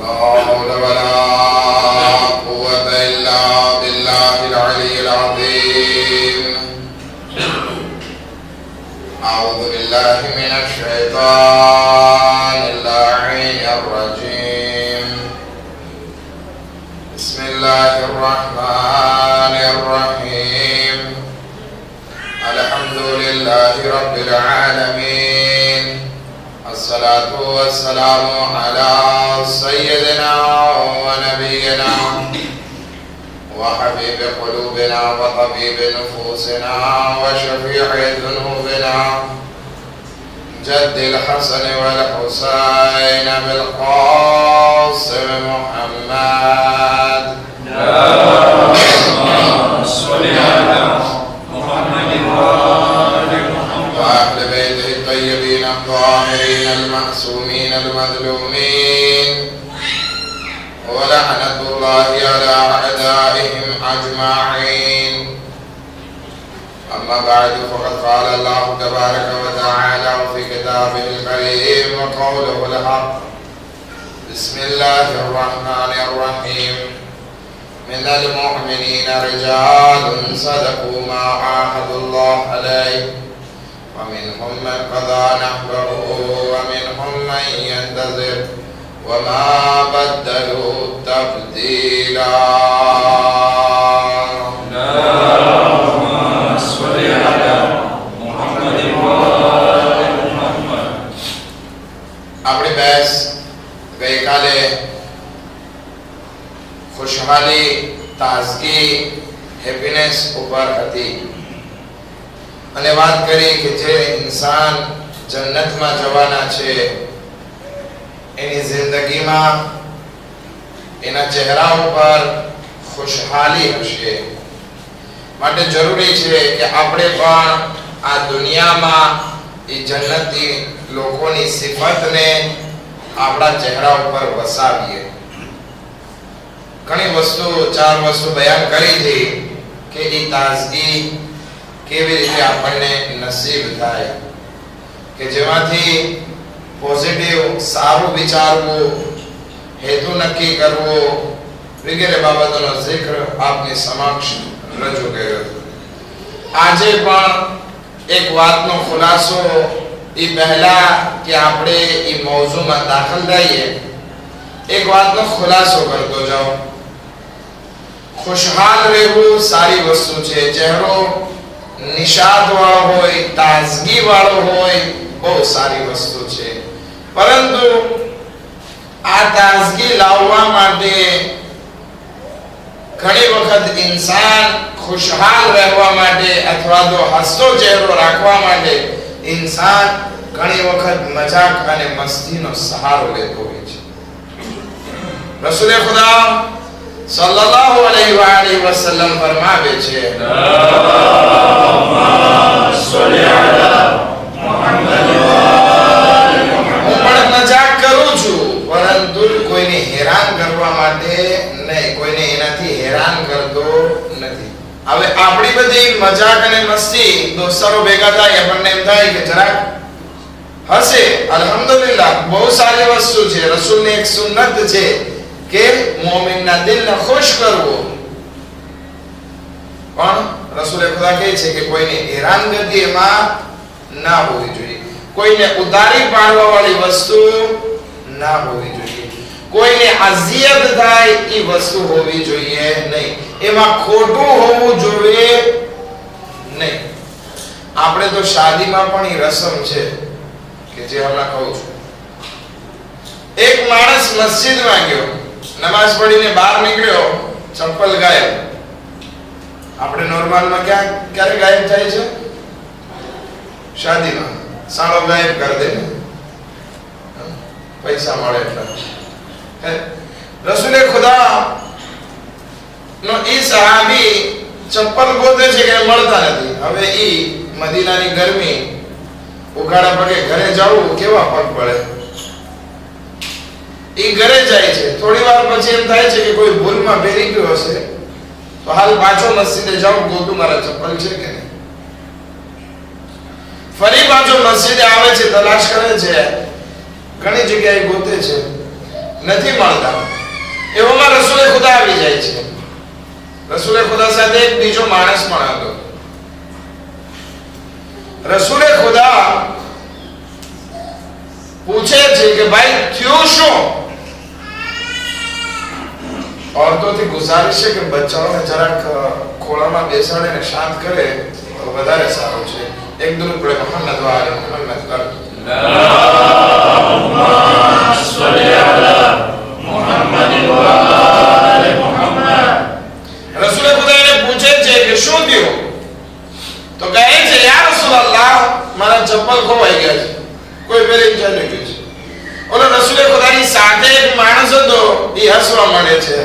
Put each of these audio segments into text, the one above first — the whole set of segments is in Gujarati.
لا حول ولا قوة إلا بالله العلي العظيم. أعوذ بالله من الشيطان اللعين الرجيم. بسم الله الرحمن الرحيم. الحمد لله رب العالمين. الصلاة والسلام على سيدنا ونبينا وحبيب قلوبنا وطبيب نفوسنا وشفيع ذنوبنا جد الحسن والحسين بالقاسم محمد. اللهم صل على محمد وأهل بيته الطيبين الطاهرين المعصومين المظلومين ولعنة الله على أعدائهم أجمعين. أما بعد فقد قال الله تبارك وتعالى في كتابه الكريم وقوله الحق. بسم الله الرحمن الرحيم. من المؤمنين رجال صدقوا ما عاهدوا الله عليه ومنهم من قضى نحبه ومنهم من ينتظر وما بدلوا تبديلا. اللهم صل على محمد وآل محمد. આપણી બહેસ ગઈકાલે ખુશહાલી તાજગી હેપીનેસ ઉપર હતી અને વાત કરી કે જે ઇન્સાન જન્નતમાં જવાના છે એની જિંદગીમાં એના ચહેરા ઉપર ખુશહાલી હશે. માટે જરૂરી છે કે આપણે પણ આ દુનિયામાં એ જન્નતી લોકોની સિફતને આપણા ચહેરા ઉપર વસાવીએ. ઘણી વસ્તુ ચાર વસ્તુ બયાન કરી હતી કે એ તાજગી કેવી રીતે આપણને નસીબ થાય કે જેમાંથી પોઝિટિવ સારું વિચારવું, હેતુ નક્કી કરવો વગેરે બાબતોનો જિક્ર આપની સમક્ષ રજૂ કર્યો હતો. આજે પણ એક વાતનો ખુલાસો એ પહેલા કે આપણે એ મૌજુમાં દાખલ થઈએ એક વાતનો ખુલાસો કરતો જાઉં. ખુશહાલ રહેવું સારી વસ્તુ છે. ચહેરો નિશાદ વાળો હોય, તાજગી વાળો હોય, બહુ સારી વસ્તુ છે. પરંતુ આ તાજગી લાવવા માટે ઘણી વખત ઇન્સાન ખુશહાલ રહેવા માટે અથવા તો હસતો ચહેરો રાખવા માટે ઇન્સાન ઘણી વખત મજાક અને મસ્તીનો સહારો લેતો હોય છે. રસૂલે ખુદા સલ્લલ્લાહુ અલૈહિ વસલ્લમ ફરમાવે છે, અલ્લાહુમ્મા સલ્લિ અલા મુહમ્મદ હું પણ મજાક કરું છું પરંતુ કોઈને હેરાન કરવા માટે નહીં, કોઈને એનાથી હેરાન કરતો નથી. હવે આપણી બધી મજાક અને મસ્તી દોસ્તો ભેગા થાય આપણને એમ થાય કે જરાક હસે, અલ્હમ્દુલિલ્લાહ બહુ સારી વસ્તુ છે. રસૂલની એક સુન્નત છે કે મોમિનના દિલને ખુશ કરવો. પણ રસૂલે ખુદા કહે છે કે કોઈને હેરાનગતિ એમાં ના હોવી જોઈએ, કોઈને ઉતારી પાડવા વાળી વસ્તુ ના હોવી જોઈએ, કોઈને અઝિયત થાય એ વસ્તુ હોવી જોઈએ નહીં, એમાં ખોટું હોવું જોઈએ નહીં. આપણે તો શાદીમાં પણ એ રસમ છે કે જે હમણાં કહું છું. એક માણસ મસ્જિદમાં ગયો, નમાઝ પઢીને બહાર નીકળ્યો, ચપ્પલ ગાયબ. આપણે નોર્મલમાં ક્યારે ગાયબ થાય છે? શાદીમાં સાળો ગાયબ કરી દે, પૈસા મળે એટલે. રસૂલે ખુદા નો ઈ સહાબી ચપ્પલ ગોતે છે કે મળતા નથી. હવે ઈ મદીનાની ગરમી, ઉઘાડા પગે ઘરે જવું કેવા પગ પડે. ઈ ઘરે જાય છે, થોડી વાર પછી એમ થાય છે કે કોઈ ભૂલમાં પહેરી ગયો હશે તો હાલ પાછો મસ્જિદે જાઉં, ગોતું મારા ચપ્પલ છે કે નહીં. ફરી પાછો મસ્જિદે આવે છે, તલાશ કરે છે, ઘણી જગ્યાએ ગોતે છે, નથી મળતા. એવામાં રસૂલે ખુદા આવી જાય છે. રસૂલે ખુદા સાથે એક બીજો માણસ પણ હતો. રસૂલે ખુદા પૂછે છે કે ભાઈ થયું શું? औरतों गुजारिश है कि बच्चाओं જરાક ખોળામાં બેસાડીને શાંત કરે તો વધારે સારું છે. એક દુરૂદ પડે મોહમ્મદ વ આલે મોહમ્મદ પર અલ્લાહુમ્મા સલ્લી અલા મુહમ્મદ વ આલે મુહમ્મદ. રસૂલ ખુદાને પૂછે છે કે શું થયું? તો કહે છે યા રસૂલલ્લાહ મારા ચપ્પલ ખોવાઈ ગયા છે. કોઈ પહેરી ચાલી ગયું છે. ઓલો રસૂલ ખુદાની સાથે એક માણસ હતો એ હસવા માંડે છે.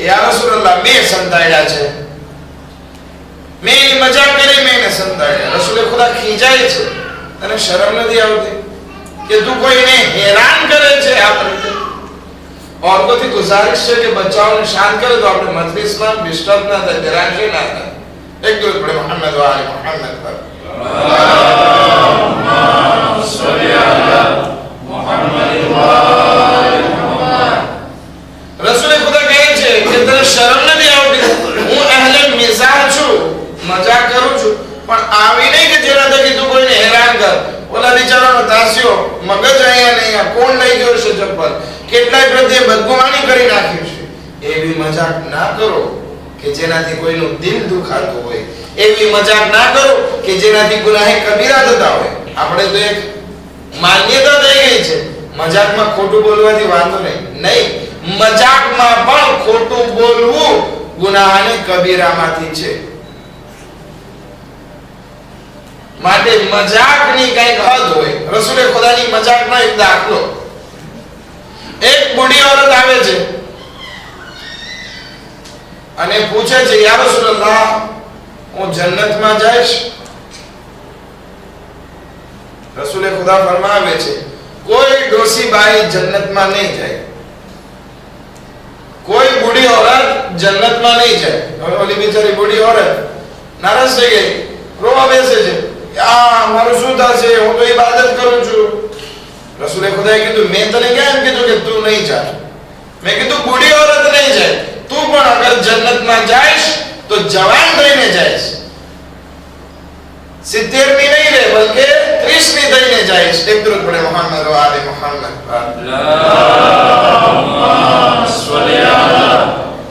યા રસૂલલ્લાહ મેં સંતાડ્યા છે. મેં એની મજાક કરી, મેં એને સંતાડ્યા. રસૂલે ખુદા ખીજાય છે. તને શરમ નથી આવતી કે તું કોઈને હેરાન કરે છે આ રીતે? औरतों गुजारिश है कि बच्चाओं शांत करे तो अपने मजलिस में डिस्टर्ब ना થાય, નિરાશી ના થાય. એક દુરૂદ પડે મોહમ્મદ વ આલે મોહમ્મદ પર અલ્લાહુમ્મા સલ્લી અલા મુહમ્મદ વ આલે મુહમ્મદ. રસૂલે ખુદા કહે છે કે તને શરમ નથી આવતી? હું અહલે મિઝાજ છું, મજાક કરું છું, પણ આવી નહીં કે જેના થકી તું કોઈને હેરાન કર. ઓલા બિચારાનો તાસ્યો મગજ અહીંયા નહીં, કોણ લઈ ગયો છે ચપ્પલ, કેટલાય પ્રત્યે બદગુમાની કરી નાખ્યું છે. એવી મજાક ના કરો કે જેનાથી કોઈનું દિલ દુખાતું હોય. એવી મજાક ના કરો કે જેનાથી ગુનાહે કબીરા થતા હોય. આપણે તો એક માન્યતા થઈ ગઈ છે મજાકમાં ખોટું બોલવાથી વાંધો નહીં. મજાકમાં પણ ખોટું બોલવું ગુનાહને કબીરામાંથી છે. માટે મજાકની કઈક હદ હોય. રસૂલે ખુદાની મજાકનો એક દાખલો. એક બુઢી औरत આવે છે અને પૂછે છે યા રસૂલલ્લાહ હું જન્નતમાં જઈશ? રસૂલે ખુદા ફરમાવે છે કોઈ ડોસીબાઈ જન્નતમાં નહીં જાય. કોઈ બુઢી औरत જન્નતમાં નહીં જાય. ઓલી બિચારી બુઢી औरत નારાજ થઈ ગઈ, રોવા બેસે છે. આ મારું શું થશે? હું તો ઇબાદત કરું છું. રસૂલે ખુદાએ કીધું મેં તને કેમ કીધું કે તું નહીં જા? મેં કીધું બુઢી औरत નહીં જાય. તું પણ અગર જન્નતમાં જાઈશ તો જવાન થઈને જાઈશ. 70 ની નહીં રે બલકે 30 ની થઈને જાઈશ. એક દુરૂદ પડે મોહમ્મદ વ આલે મોહમ્મદ. અલ્લાહુમ્મા સલ્લી અલા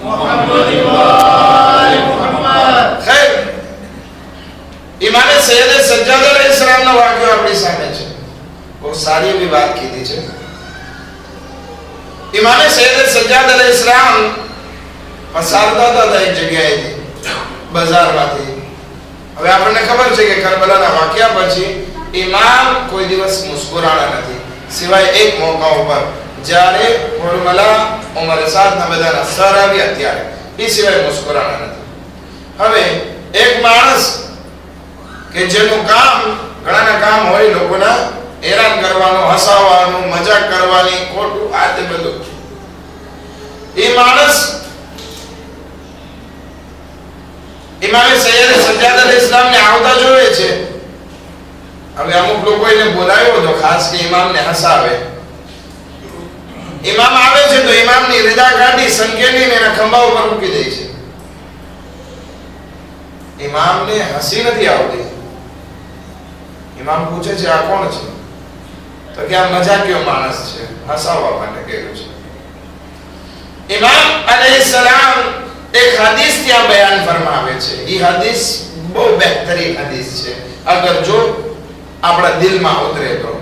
મુહમ્મદ વ આલે મુહમ્મદ. ખૈર, ઇમામે સૈયદ સજ્જાદ અલૈહિસ્સલામ નો વાક્યો આપણી સામે છે. બહુ સારી એવી વાત કીધી છે. ઇમામે સૈયદ સજ્જાદ અલૈહિસ્સલામ પસારતા હતા એક જગ્યાએથી, બજારમાંથી. હવે આપણને ખબર છે કે કરબલાના વાક્યા પછી ઇમામ કોઈ દિવસ મુસ્કુરાણા નથી, સિવાય એક મોકા ઉપર જ્યારે હુરમલા ઉમર સાદના બધાના સર આવ્યા ત્યારે. એ સિવાય મુસ્કુરાણા નથી. હવે એક માણસ કે જેનું કામ ઘણાના કામ હોય લોકોના હેરાન કરવાનું, હસાવવાનું, મજાક કરવાની, ખોટું આ તે બધું. એ માણસ ઇમામે સૈયદ સજ્જાદ અલૈહિસ્સલામને આવતા જોવે છે. હવે અમુક લોકો એને બોલાવ્યો હતો ખાસ કે ઇમામને હસાવે. ઇમામ આવે છે તો ઇમામની રીદા કાઢી સંકેલીને એના ખંભા ઉપર મૂકી દે છે. ઇમામને હસી નથી આવતી. ઇમામ પૂછે છે આ કોણ છે? તો કે આ મજાકિયો માણસ છે, હસાવવા માટે કહ્યું છે. ઇમામ અલૈહિસ્સલામ એક હદીસ ત્યાં બયાન ફરમાવે છે. એ હદીસ બહુ બહેતરીન હદીસ છે અગર જો આપણા દિલમાં ઉતરે તો.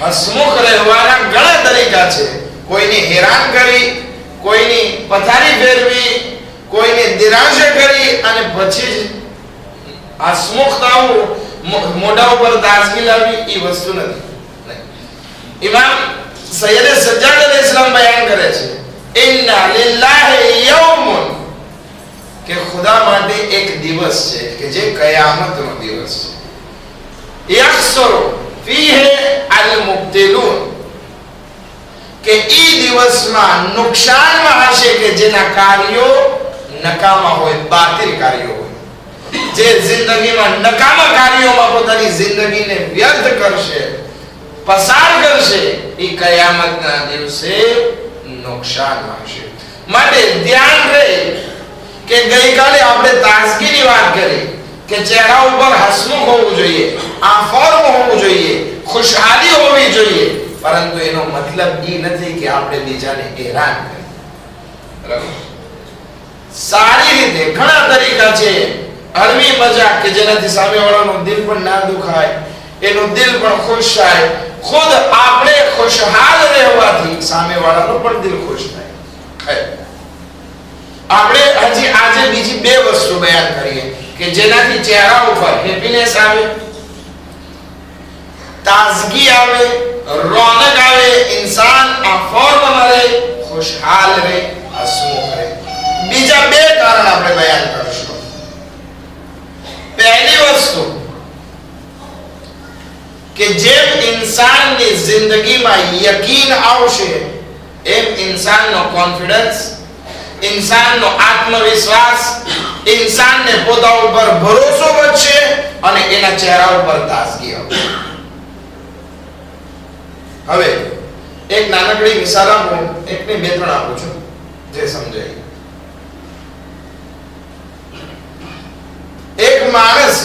હસમુખ રહેવાના ઘણા તરીકા છે. કોઈને હેરાન કરી, કોઈની પથારી ફેરવી, કોઈને નિરાશ કરી અને પછી હસમુખ થવું, મોઢા ઉપર તાજગી લાવવી એ વસ્તુ નથી. ઇમામ સૈયદ સજ્જાદ અલૈહિસ્સલામ બયાન કરે છે ઇન્ના લિલ્લાહી યૌમુન, કે ખુદા માટે એક દિવસ છે કે જે કયામતનો દિવસ છે. યખસરુ ફીહી અલ-મુબ્તિલુન, કે ઈ દિવસમાં નુકસાનમાં હશે કે જેના કાર્યો નકામા હોય, બાતિલ કાર્યો હોય. જે જિંદગીમાં નકામા કાર્યોમાં પોતાની જિંદગીને વ્યર્થ કરશે પસાર કરશે એ કયામતના દિવસે નુકસાનમાં હશે. માટે ધ્યાન રહે કે ગઈકાલે આપણે તાજગીની વાત કરી કે ચહેરા ઉપર હસમુખ હોવું જોઈએ, આફોર્મ હોવું જોઈએ, ખુશહાલી હોવી જોઈએ, પરંતુ એનો મતલબ એ નથી કે આપણે બીજાને હેરાન કરીએ. બરાબર? સારી રીતે ઘણા તરીકા છે, હળવી મજાક કે જેનાથી સામેવાળાનું દિલ પણ ના દુખાય, એનું દિલ પણ ખુશ થાય, ખુદ આપણે ખુશહાલ રહેવાથી સામેવાળાનું પણ દિલ ખુશ થાય. આપણે હજી આજે બીજી બે વસ્તુ બયાન કરીએ કે જેનાથી ચહેરા ઉપર હેપીનેસ આવે, તાજગી આવે, રોનક આવે, इंसान આફોર્મમાં રહે, ખુશહાલ રહે, હસમુખ રહે. બીજા બે કારણ આપણે બયાન કરીશું. પહેલી વસ્તુ કે જેમ इंसानની જિંદગીમાં યકીન આવશે એમ इंसानનો કોન્ફિડન્સ, इंसानનો આત્મવિશ્વાસ, इंसानને પોતા ઉપર ભરોસો વધશે અને એના ચહેરા ઉપર તાજગી આવશે. હવે એક નાનકડી મિસાલ આપું, એકને બે ત્રણ આપું છું જે સમજાય. એક માણસ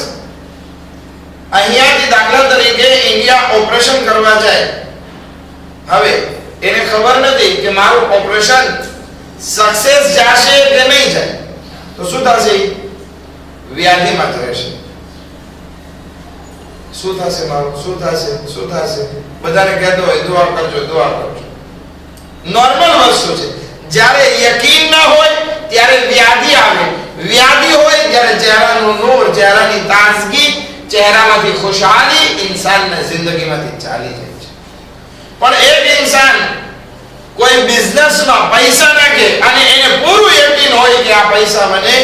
અહીંયાથી દાખલા તરીકે ઇન્ડિયા ઓપરેશન કરવા જાય. હવે એને ખબર નથી કે મારું ઓપરેશન સક્સેસ જશે કે નહીં જાય, તો શું થશે? વ્યાધિમાં રહેશે. શું થશે મારું? શું થશે? શું થશે? બધાને કહેતો હોય દુઆ કરજો, દુઆ કરજો. નોર્મલ વસ્તુ છે. જ્યારે યકીન ના હોય ત્યારે વ્યાધિ આવે, વ્યાધિ હોય ત્યારે ચહેરાનું નૂર, ચહેરાની તાજગી, ચહેરામાંથી ખુશહાલી इंसानની જિંદગીમાંથી ચાલી જાય છે. પણ એક इंसान કોઈ બિઝનેસમાં પૈસા નાખે અને એને પૂરું યકીન હોય કે આ પૈસા મને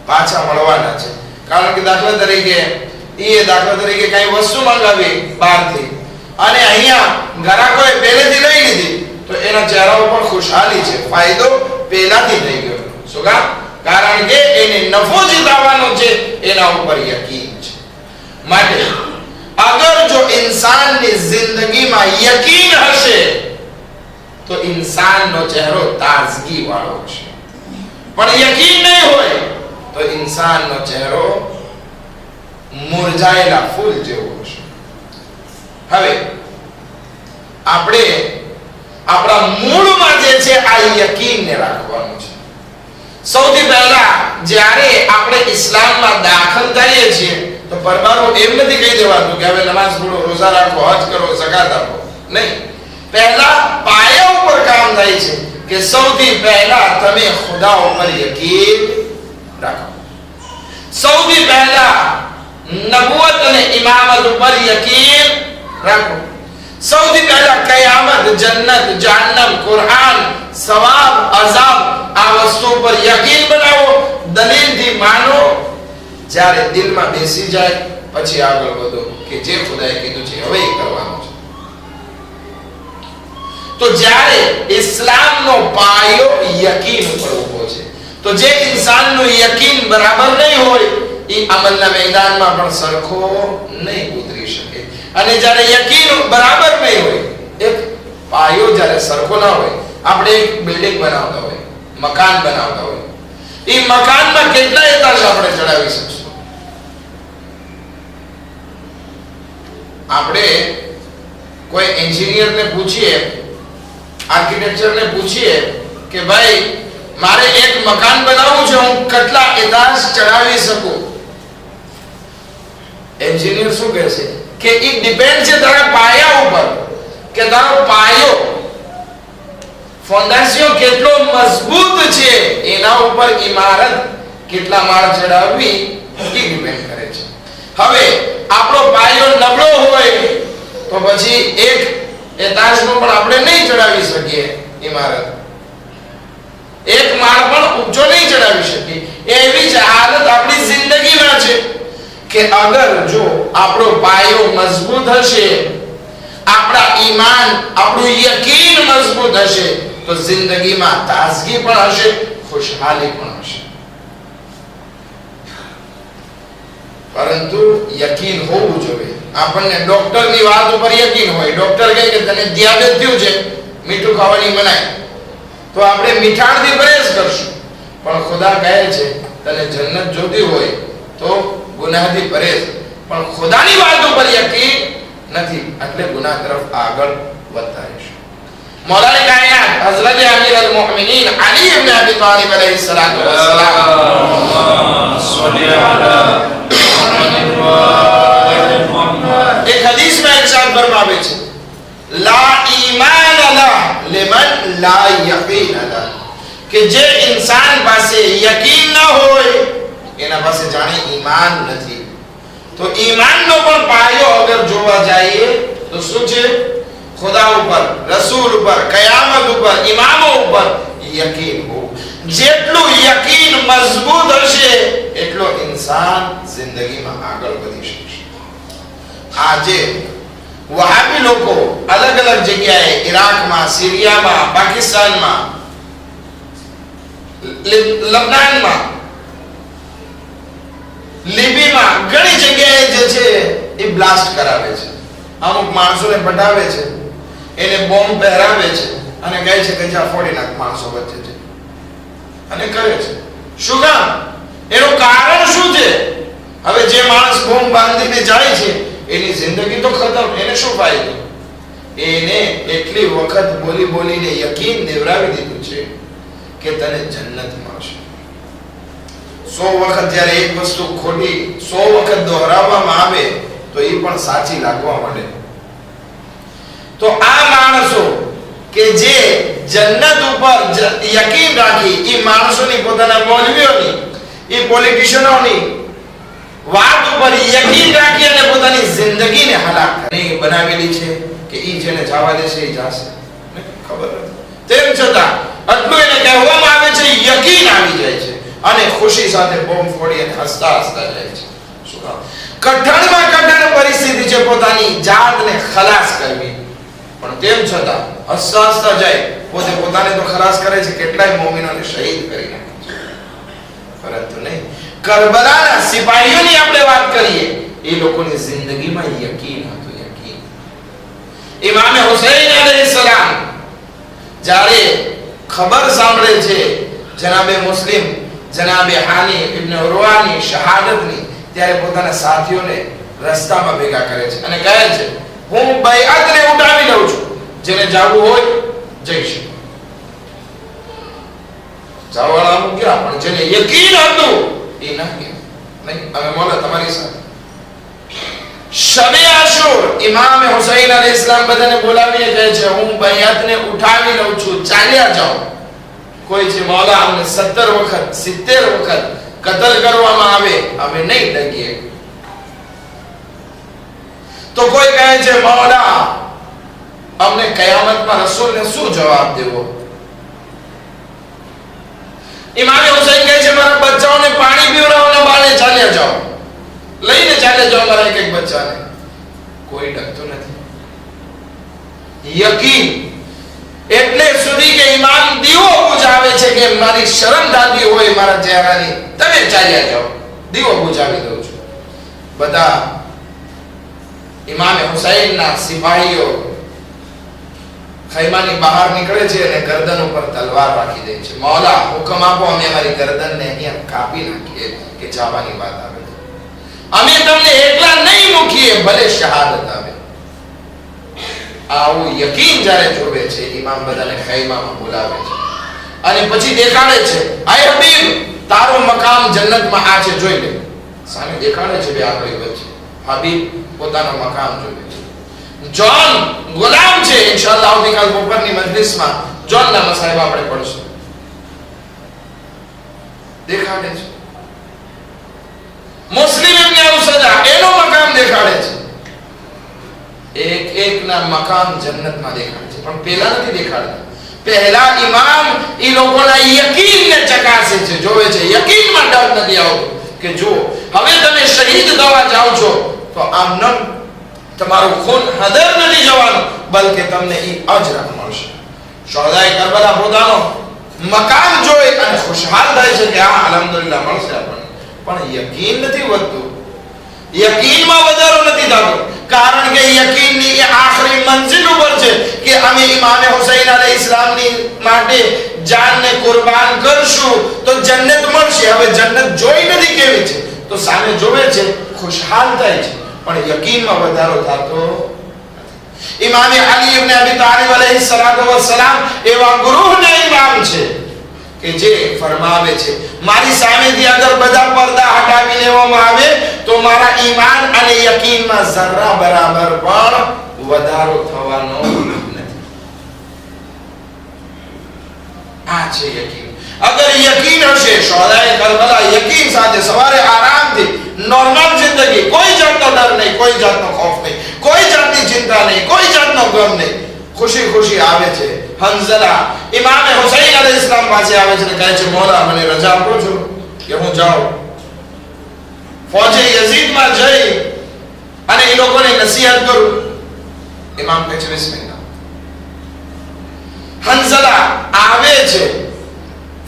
પાછા મળવાના છે. કારણ કે દાખલા તરીકે કઈ વસ્તુ મંગાવી બહારથી અને અહીંયા ગ્રાહકોએ પહેલેથી લઈ લીધી તો એના ચહેરા ઉપર ખુશહાલી છે, ફાયદો પહેલાથી થઈ ગયો. શું કામ? કારણ કે એને નફો જીતવાનો છે, એના ઉપર યકીન છે. માટે અગર જો इंसानની જિંદગીમાં યકીન હશે તો इंसानનો ચહેરો તાજગી વાળો હશે. પણ યકીન નહીં હોય તો इंसानનો ચહેરો મુરઝાયેલા ફૂલ જેવો હશે. હવે આપણે આપણા મૂળમાં જે છે આ યકીનને રાખવાનું છે. સૌથી પહેલા જ્યારે આપણે ઇસ્લામમાં દાખલ થઈએ છીએ તો પરબારો એમ નથી કહી દેવાનું કે હવે નમાઝ પઢો, રોઝા રાખો, હજ કરો, ઝકાત આપો. નહીં, પહેલા પાયા ઉપર કામ થાય છે કે સૌથી પહેલા તમે ખુદા ઉપર યકીન રાખો. સૌથી પહેલા નબુવત અને ઇમામત ઉપર યકીન રાખો. સૌથી પહેલા કયામત, જન્નત, જહન્નમ, કુરાન, સવાબ, અઝાબ આ વસ્તુ પર યકીન બનાવો, દલીલથી માનો. જ્યારે દિલમાં બેસી જાય પછી આગળ વધો કે જે ખુદાએ કીધું છે હવે એ કરવાનું છે. તો જ્યારે ઇસ્લામનો પાયો યકીન ઉપર ઊભો છે તો જે ઇન્સાનનું યકીન બરાબર નહીં હોય એ અમલના મેદાનમાં પણ સરખો નહીં ઉતરી શકે. અને જ્યારે યકીન બરાબર નહીં હોય, એક પાયો જ્યારે સરખો ના હોય, આપણે એક બિલ્ડિંગ બનાવતા હોય, મકાન બનાવતા હોય, એ મકાનમાં કેટલા એતાજ આપણે ચડાવી શકશું? આપણે કોઈ એન્જિનિયરને પૂછીએ, આર્કિટેક્ચરને પૂછીએ કે ભાઈ મારે એક મકાન બનાવવું છે, હું કેટલા એતાજ ચડાવી શકું? એન્જિનિયર શું કહે છે કે it depends છે તારા પાયા ઉપર, કે તારો પાયો ફાઉન્ડેશન કેટલો મજબૂત છે એના ઉપર ઇમારત કેટલા માળ ચડાવવી એ ડિપેન્ડ કરે છે. હવે આપણો પાયો નબળો હોય તો પછી એક એતાજનો પણ આપણે નહીં ચડાવી શકીએ ઇમારત, એક માળ પણ ઊંચો નહીં ચડાવી શકીએ. એવી જ હાલત આપણી જિંદગીમાં છે કે અગર જો આપણો પાયો મજબૂત હશે, આપણા ઈમાન, આપણું યકીન મજબૂત હશે તો જિંદગીમાં તાજગી પણ હશે, ખુશહાલી પણ હશે. પરંતુ યકીન હોવું જોઈએ. આપણને ડોક્ટરની વાત ઉપર યકીન હોય, ડોક્ટર કહે કે તને ડિયાબેટિસ થયું છે, મીઠું ખાવાની મનાય, તો આપણે મીઠાણથી પરેજ કરશું. પણ ખુદા કહે છે તને જન્નત જોતી હોય તો ગુનાહથી પરેજ. પણ ખુદાની વાત ઉપર યકીન નથી એટલે ગુનાહ તરફ આગળ વધતા રહેશું. मौलाए कायनात हजरत अमीर अल मोमिनीन अली इब्न अबी तालिब अलैहि सलातु वस्सलाम एक हदीस में इरशाद फरमावे छे ला ईमान ला लिमन ला यकीन ला કે જે ઇન્સાન પાસે યકીન ન હોય એના પાસે જાણે ઈમાન નથી. તો ઈમાનનો પણ પાયો અગર જોવા જઈએ તો શું છે? खुदा ऊपर, रसूल ऊपर, कयामत ऊपर, इमामों ऊपर यकीन हो. જેટલું યકીન મજબૂત હશે એટલો ઇન્સાન જિંદગીમાં આગળ વધી શકશે. આજે વહાબી લોકો અલગ અલગ જગ્યાએ ઇરાકમાં, સિરિયામાં, પાકિસ્તાનમાં, લબનાનમાં, લીબીમાં ઘણી જગ્યાએ જે છે એ બ્લાસ્ટ કરાવે છે. અમુક માણસોને પટાવે છે, એને બોમ્બ પહેરાવે છે અને કહે છે કે જા ફોડી નાખ માણસો વચ્ચે છે અને કરે છે. શું કામ? એનું કારણ શું છે? હવે જે માણસ બોમ્બ બાંધીને જાય છે એની જિંદગી તો ખતમ, એને શું ફાયદો? એને એટલી વખત બોલી બોલીને યકીન દેવરાવી દીધું છે કે તને જન્નત મળશે. 100 વખત જ્યારે એક વસ્તુ ખોટી 100 વખત દોહરાવવામાં આવે તો એ પણ સાચી લાગવા માંડે. તો આ માણસો કે જે જન્નત ઉપર યકીન રાખી, એ માણસોની, પોતાના મૌલવીઓની, એ પોલિટિશિયનોની વાત ઉપર યકીન રાખી અને પોતાની જિંદગીને હલાક કરી બનાવેલી છે કે ઈ જેને જવા દેશે એ જાશે. ખબર નથી. તેમ છતાં આટલું એને કહેવામાં આવે છે, યકીન આવી જાય છે અને ખુશી સાથે બોમ્બ ફોડી અને હસતા હસતા જાય છે. શું કામ? કઠણમાં કઠણ પરિસ્થિતિ છે, પોતાની જાતને ખલાસ કરવી, પણ તેમ છતાં હસતા હસતા જાય. પોતે પોતાને તો ખલાસ કરે છે, કેટલાય મોમિનોને શહીદ કરી નાખે છે. પરંતુ નહીં, કરબલાના સિપાહીઓની આપણે વાત કરીએ, એ લોકોની જિંદગીમાં યકીન હતું. યકીન. ઇમામ હુસૈન અલૈહિસ્સલામ જ્યારે ખબર સાંભળે છે જનાબે મુસ્લિમ, જનાબે હાની ઇબ્ન ઉરવાની શહાદતની, ત્યારે પોતાના સાથીઓને રસ્તામાં ભેગા કરે છે અને કહે છે હું બૈઅતને ઉઠાવી લઉં છું, જેને જાવું હોય જઈ શકે. જાવાળા અમુક ગયા, પણ જેને યકીન હતું એ ના ગયા. નહીં, અમે મોલા તમારી સાથે. શબે આશુર ઇમામ હુસૈન અલૈહિસ્સલામ બધાને બોલાવીને કહે છે હું બૈઅતને ઉઠાવી લઉં છું, ચાલ્યા જાઓ. કોઈ છે મૌલા અમને 70 વખત 70 વખત કતલ કરવામાં આવે અમે નહીં ડગીએ. તો કોઈ કહે છે મૌલા અમને કયામતમાં રસૂલને શું જવાબ દેવો? ઇમામ હુસૈન કહે છે મારા બચ્ચાઓને પાણી પીવડાવો અને બાળે ચાલ્યા જાઓ, લઈને ચાલ્યા જાઓ મારા એક એક બચ્ચાને. કોઈ ડરતો નથી. યકીન એટલે સુધી કે ઇમામ દીવો બુજાવે છે કે મારી શરમ થતી હોય મારા ચહેરાની, તમે ચાલ્યા જાઓ, દીવો બુજાવી દઉં છું. બધા ઇમામ હુસૈનના સિપાહીઓ ખૈમાની બહાર નીકળે છે અને ગરદન ઉપર તલવાર રાખી દે છે. મૌલા હુકમ આપો, અમે અમારી ગરદનને અહીંયા કાપી નાખીએ કે જવાની વાત આવે, અમે તમને એકલા નહીં મૂકીએ ભલે શહાદત આવે. આવું યકીન જ્યારે જોવે છે ઇમામ બધાને ખૈમામાં બોલાવે છે અને પછી દેખાડે છે આય હબીબ તારો મકામ જન્નતમાં આ છે, જોઈ લે. સામે દેખાડે છે બે આપણી વચ્ચે. હબીબ પોતાનો મકામ જોવે છે. જોન ગુલામ છે. ઇન્શાઅલ્લાહ આવતીકાલ બપોરની મજલિસમાં જોનના મસાઈબ આપણે પડશું. દેખાડે છે. મુસ્લિમ ઇબ્ન ઉસદા એનો મકામ દેખાડે છે. એક એક ના મકામ જન્નતમાં દેખાડે છે, પણ પહેલા નથી દેખાડતા. પહેલા ઇમામ ઈ લોકોના યકીનને ચકાસે છે, જોવે છે. યકીનમાં ડર નથી આવતો કે જો હવે તમે શહીદ થવા જાઓ છો તો આમ ન તમારું ખૂન હદર નથી જવાનું, બલકે તમને ઈ અજર મળશે. શોહદાએ કરબલા પોતાનો મકામ જોઈ અને ખુશહાલ થાય છે કે હા અલ્હમ્દુલિલ્લાહ મળશે આપણને, પણ યકીન નથી વધતું. યકીનમાં વધારો નથી થતો, કારણ કે યકીનની એ આખરી મંજિલ ઉપર છે કે અમે ઇમામ હુસૈન અલૈહિસ્સલામની માટે જાનને કુરબાન કરશું તો જન્નત મળશે. હવે જન્નત જોઈ નથી કેવી છે, તો સામે જોવે છે, ખુશહાલ થાય છે, પણ યકીનમાં વધારો થતો. ઇમામ અલી ઇબ્ન અબી તાલિબ અલૈહિસ્સલામ એવા ગુરુના ઇમામ છે કે જે ફરમાવે છે મારી સામેથી અગર બધા પડદા હટાવી લેવામાં આવે તો મારા ઈમાન અને યકીનમાં ઝર્રા બરાબર પણ વધારો થવાનો નથી. આ છે યકીન. અગર યકીન હશે, શોહદાએ કરબલા યકીન સાથે સવારે આરામથી નોર્મલ જિંદગી, કોઈ જાતનો ડર નહીં, કોઈ જાતનો ખૌફ નહીં, કોઈ જાતની ચિંતા નહીં, કોઈ જાતનો ગમ નહીં, ખુશી ખુશી આવે છે. હંઝલા ઇમામ હુસૈન અલૈહિસ્સલામ પાસે આવે છે અને કહે છે મોલા મને રજા આપો છો કે હું જાઉં ફૌજે યઝીદમાં જઈ અને એ લોકોને નસીહત કરું. ઇમામ કહે છે બિસ્મિલ્લાહ. હંઝલા આવે છે,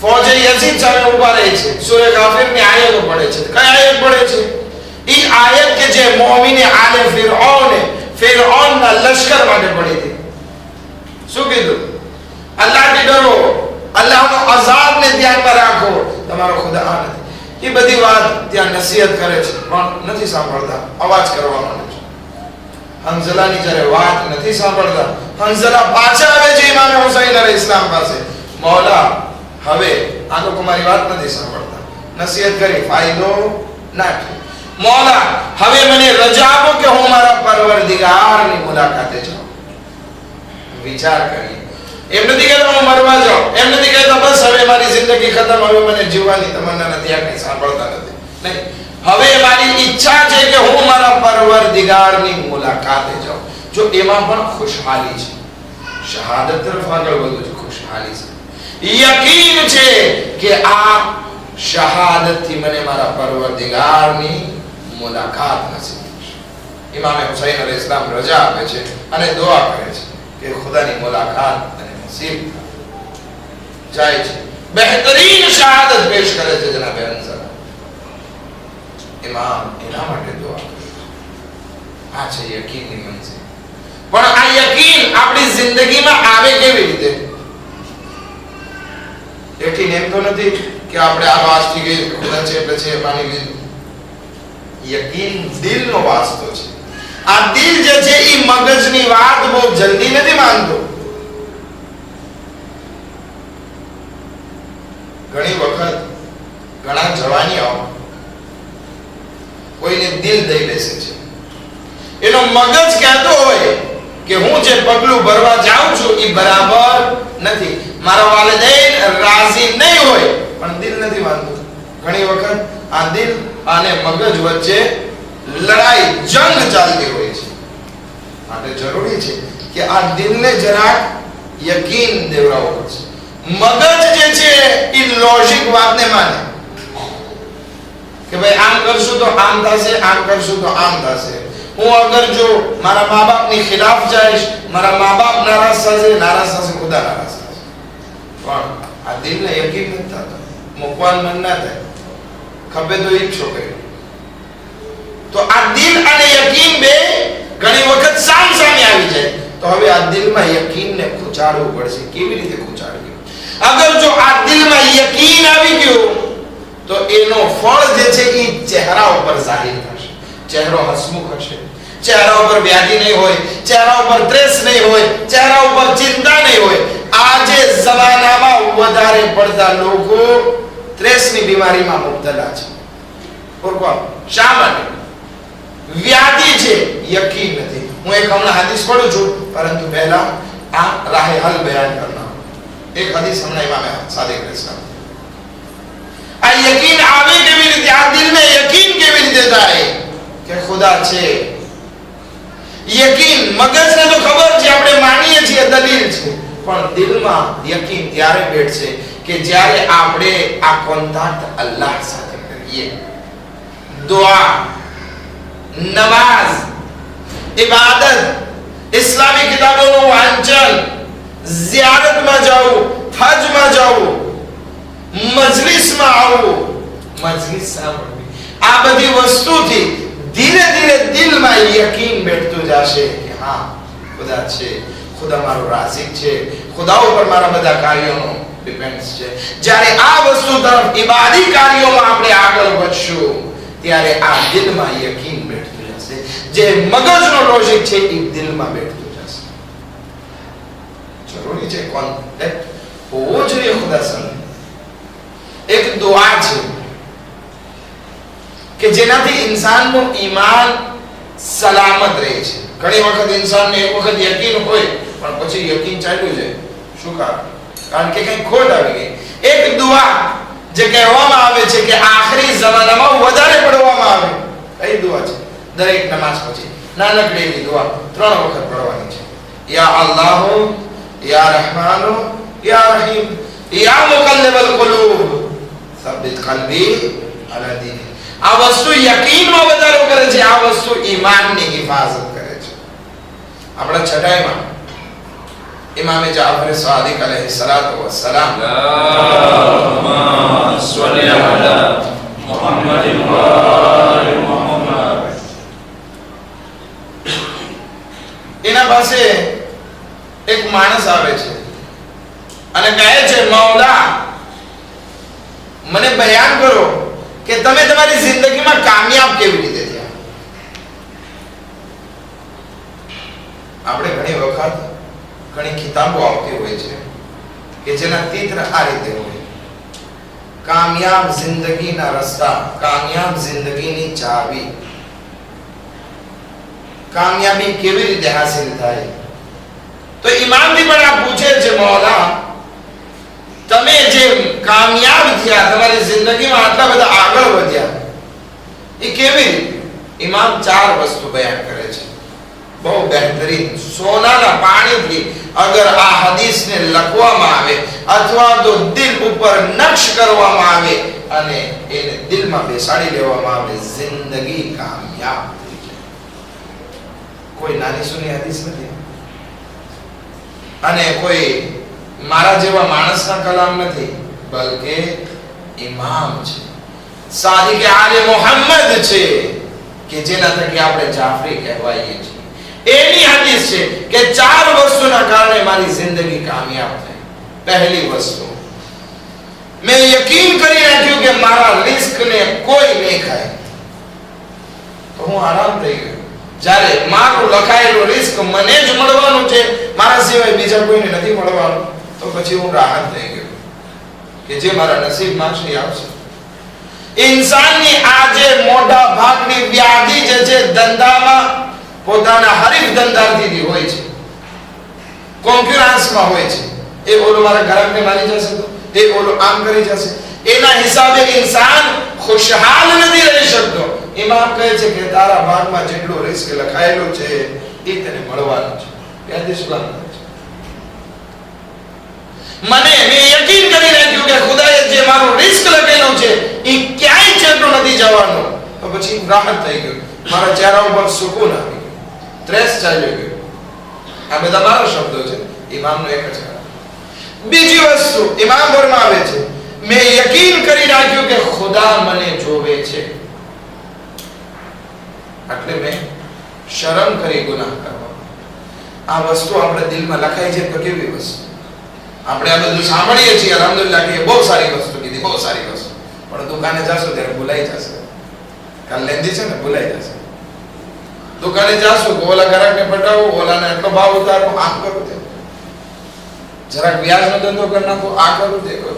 ફૌજે યઝીદ સામે ઊભા રહે છે, સૂરે ગાફિરની આયતો પડે છે. કઈ આયત પડે છે? એ આયત કે જે મોમિને આલે ફિરഔનના લશ્કર માટે પડી હતી. શું કીધું? અલ્લાહથી ડરો, અલ્લાહનો અઝાબને ધ્યાનમાં રાખો, તમારો ખુદા આ નથી. એ બધી વાત ત્યાં નસીહત કરે છે પણ નથી સાંભળતા, અવાજ કરવા માંડે છે. હંઝલાની જ્યારે વાત નથી સાંભળતા, હંઝલા પાછા આવે છે ઇમામ હુસૈન અલૈહિસ્સલામ પાસે. મૌલા હવે આ લોકો મારી વાત નથી સાંભળતા, નસીહત કરી ફાયદો ના થયો. મૌલા હવે મને રજા આપો કે હું મારા પરવરદિગારની મુલાકાતે જાઉં. વિચાર કરીએ. એમ નથી કહેતા હું મરવા જાઉં, એમ નથી કહેતા બસ હવે મારી જિંદગી ખતમ, હવે મને જીવવાની તમન્ના નથી, આ કઈ સાંભળતા નથી. નહીં, હવે મારી ઈચ્છા છે કે હું મારા પરવરદિગારની મુલાકાતે જાઉં. જો એમાં પણ ખુશહાલી છે, શહાદત તરફ આગળ વધુ છે, ખુશહાલી છે, યકીન છે કે આ શહાદતથી મને મારા પરવરદિગારની મુલાકાત નસીબ થશે. ઇમામ હુસૈન અલૈહિસ્સલામ રજા આપે છે અને દુઆ કરે છે કે ખુદાની મુલાકાત અને નસીબ જાય છે. બહેતરીન શહાદત પેશ કરે છે જનાબ હંઝલા. ઇમામ એના માટે દુઆ કરે. આ છે યકીનની મંજિલ. પણ આ યકીન આપણી જિંદગીમાં આવે કેવી રીતે? યકીન એમ તો નથી કે આપણે આ વાસ્તી ગઈ ખુદા છે પછી માની લીધું. યકીન દિલનો વાસ્તો છે. આ દિલ જે છે એ મગજની વાત બહુ જલ્દી નથી માનતો. ઘણી વખત ઘણા જવાનીઓ કોઈને દિલ દઈ બેસે છે. એનો મગજ કહેતો હોય કે હું જે પગલું ભરવા જાઉં છું એ બરાબર નથી, મારા વાલિदैन રાજી નહીં હોય, પણ દિલ નથી માનતું. ઘણી વખત આ દિલ અને મગજ વચ્ચે લડાઈ, જંગ ચાલતી હોય છે. માટે જરૂરી છે કે આ દિલને જરાક યકીન દેવરાવો પડશે. મગજ જે છે એ લોજિક વાતને માને કે ભાઈ આમ કરશું તો આમ થશે, આમ કરશું તો આમ થશે. હું અગર જો મારા મા બાપની ખિલાફ જઈશ, મારા મા બાપ નારાજ થશે, ખુદા નારાજ થશે. પણ આ દિલને યકીન નથી થતો, મૂકવાનું મન ના થાય, ખભે તો ઈ જ છોકરી. તો આ દિલ અને યકીન બે ઘણી વખત સામે આવી જાય. તો હવે આ દિલમાં યકીનને ખૂંચાડવું પડશે. કેવી રીતે ખૂંચાડવું? અગર જો આ દિલમાં યકીન આવી ગયું તો એનો ફળ જે છે એ ચહેરા ઉપર જાહેર થશે. ચહેરો હસમુખ હશે, ચહેરા ઉપર વ્યાધિ નહીં હોય, ચહેરા ઉપર ત્રેસ નહીં હોય, ચહેરા ઉપર ચિંતા નહીં હોય. આજે જમાનામાં વધારે પડતા લોકો ત્રેસની બીમારીમાં મુબતલા છે. શા માટે? વ્યાધિ છે, યકીન નથી. હું એક હમણાં હદીસ પઢું છું, પરંતુ પહેલા આ રાહે હલ બયાન કરના. એક હદીસ હમણાં ઇમામ સાદિક અલૈહિસ્સલામ. આ યકીન આવે કેવી રીતે? આ દિલમાં યકીન કેવી રીતે થાય કે ખુદા છે? યકીન મગજને તો ખબર છે, આપણે માનીએ છીએ, દલીલ છે, પણ દિલમાં યકીન ત્યારે બેઠશે કે જ્યારે આપણે આ કોન્ટેક્ટ અલ્લાહ સાથે કરીએ. દુઆ, નમાઝ, ઇબાદત, ઇસ્લામી કિતાબોનું વાંચન, ઝિયારતમાં જાવું, હજમાં જાવું, મજલિસમાં આવવું, મજલિસ સાંભળવી, આ બધી વસ્તુથી ધીરે ધીરે દિલમાં યકીન બેઠતું જશે કે હા ખુદા છે, ખુદા મારો રાઝિક છે, ખુદા ઉપર મારા બધા કાર્યોનો ડિપેન્ડ્સ છે. જ્યારે આ વસ્તુ તરફ ઇબાદી કાર્યોમાં આપણે આગળ વધશું ત્યારે આ દિલમાં યકીન બેઠતું જશે. જે મગજનો લોજિક છે એ દિલમાં બેઠતું જશે. જરૂરી છે કોન્ટેક્ટ હોવો જોઈએ ખુદા સાથે. એક દુઆ છે કે જેનાથી ઇન્સાનનું ઈમાન સલામત રહે છે. ઘણી વખત ઇન્સાનને એક વખત યકીન હોય પણ પછી યકીન ચાલ્યું જાય. શું કારણ કે કઈ ખોટ આવી ગઈ. એક દુઆ જે કહેવામાં આવે છે કે આખરી જમાનામાં વધારે પઢવામાં આવે. કઈ દુઆ છે? દરેક નમાઝ પછી નાનકડી એવી દુઆ 3 વખત પઢવાની છે. યા અલ્લાહ, યા રહમાન, યા રહીમ, યા મુકલ્લિબલ કુલૂબ સબ્બિત કલ્બી અલા દીનિક. આ વસ્તુ યકીનમાં વધારો કરે છે. આ વસ્તુ ઈમાનની હિફાજત કરે છે. આપણા છઠ્ઠાઈમાં ઇમામ જાફર સાદિક અલૈહિ સલાતુ વસ્સલામ અલ્લાહુમ્મા સલ્લી અલા મુહમ્મદ વ આલી મુહમ્મદ, એના પાસે એક માણસ આવે છે અને કહે છે મૌલા મને બયાન કરો કે તમે તમારી જિંદગીમાં કામયાબ કેવી રીતે થયા. આપણે ઘણી વખત ઘણી કિતાબો આવતી હોય છે કે જેના તિત્ર આ રીતે હોય: કામયાબ જિંદગીના રસ્તા, કામયાબ જિંદગીની ચાવી, કામયાબી કેવી રીતે હાસિલ થાય. તો ઇમામથી પણ આ પૂછે છે મૌલા તમે જે કામયાબ થયા, તમારી જિંદગીમાં આટલા બધા આગળ વધ્યા, એ કેવી રીતે? ઇમામ 4 વસ્તુ બયાન કરે છે. બહુ બહેતરીન સોનાના પાણીથી અગર આ હદીસને લખવામાં આવે અથવા તો દિલ ઉપર નક્શ કરવામાં આવે અને એને દિલમાં બેસાડી લેવામાં આવે, જિંદગી કામયાબ થઈ જાય. કોઈ નાની સૂની હદીસ નથી અને કોઈ મારા જેવા માણસના કલામ નથી, બલકે ઇમામ છે, સાદિક આલે મુહમ્મદ છે કે જેના થકી આપણે જાફરી કહેવાઈએ છીએ. એની હદીસ છે કે 4 વસ્તુના કારણે મારી જિંદગી કામયાબ થઈ. પહેલી વસ્તુ, મેં યકીન કરી રાખ્યું કે મારા રિસ્કને કોઈ નહીં ખાય, તો હું આરામ થઈ ગયો. જ્યારે મારું લખાયેલું રિસ્ક મને જ મળવાનું છે, મારા સિવાય બીજા કોઈને નથી મળવાનું, તો પછી હું રાહત થઈ ગયો કે જે મારા નસીબમાં છે આવશે. ઇન્સાનની આજે મોટા ભાગની વ્યાધિ જે છે ધંધામાં પોતાના હરીફ ધંધાર્થીથી હોય છે, કોન્ક્યુરન્સમાં હોય છે. એ ઓલો મારા ગ્રાહકને મારી જશે તો એ ઓલો આમ કરી જશે, એના હિસાબે ઇન્સાન ખુશહાલ નથી રહી શકતો. ઇમામ કહે છે કે તારા ભાગમાં જેટલો રિસ્ક લખાયેલો છે એ તને મળવાનો છે. વ્યાધિ શું કામ કરે છે? મેં યકીન કરી રાખ્યું કે ખુદાએ જે મારો રિસ્ક લખેલો છે એ ક્યાંય છેટો નથી જવાનો, તો પછી રાહત થઈ ગયો. મારા ચહેરા ઉપર સુકૂન આવી ગયો, ત્રેસ ચાલ્યો ગયો. આ બધા મારા શબ્દો છે, ઇમામનો એક જ. બીજી વસ્તુ ઇમામ ફરમાવે છે, મેં યકીન કરી રાખ્યું કે ખુદા મને જોવે છે, એટલે મેં શરમ કરી ગુનાહ કરવા. આ વસ્તુ આપણા દિલમાં લખાઈ છે તો કેવી વસ્તુ? આપણે આ બધું સાંભળીએ છીએ અલ્હમ્દુલિલ્લાહ કે બહુ સારી વસ્તુ કીધી, બહુ સારી વસ્તુ, પણ દુકાને જાશો ત્યારે ભૂલાઈ જશે. કાલ લેંદી છે ને ભૂલાઈ જશે. દુકાને જાશો કે ઓલા ગ્રાહકને પટાવો, ઓલાને એટલો ભાવ ઉતારો, આમ કરો તે, જરાક વ્યાજનો ધંધો કરી નાખો, આ કરો તે કરો,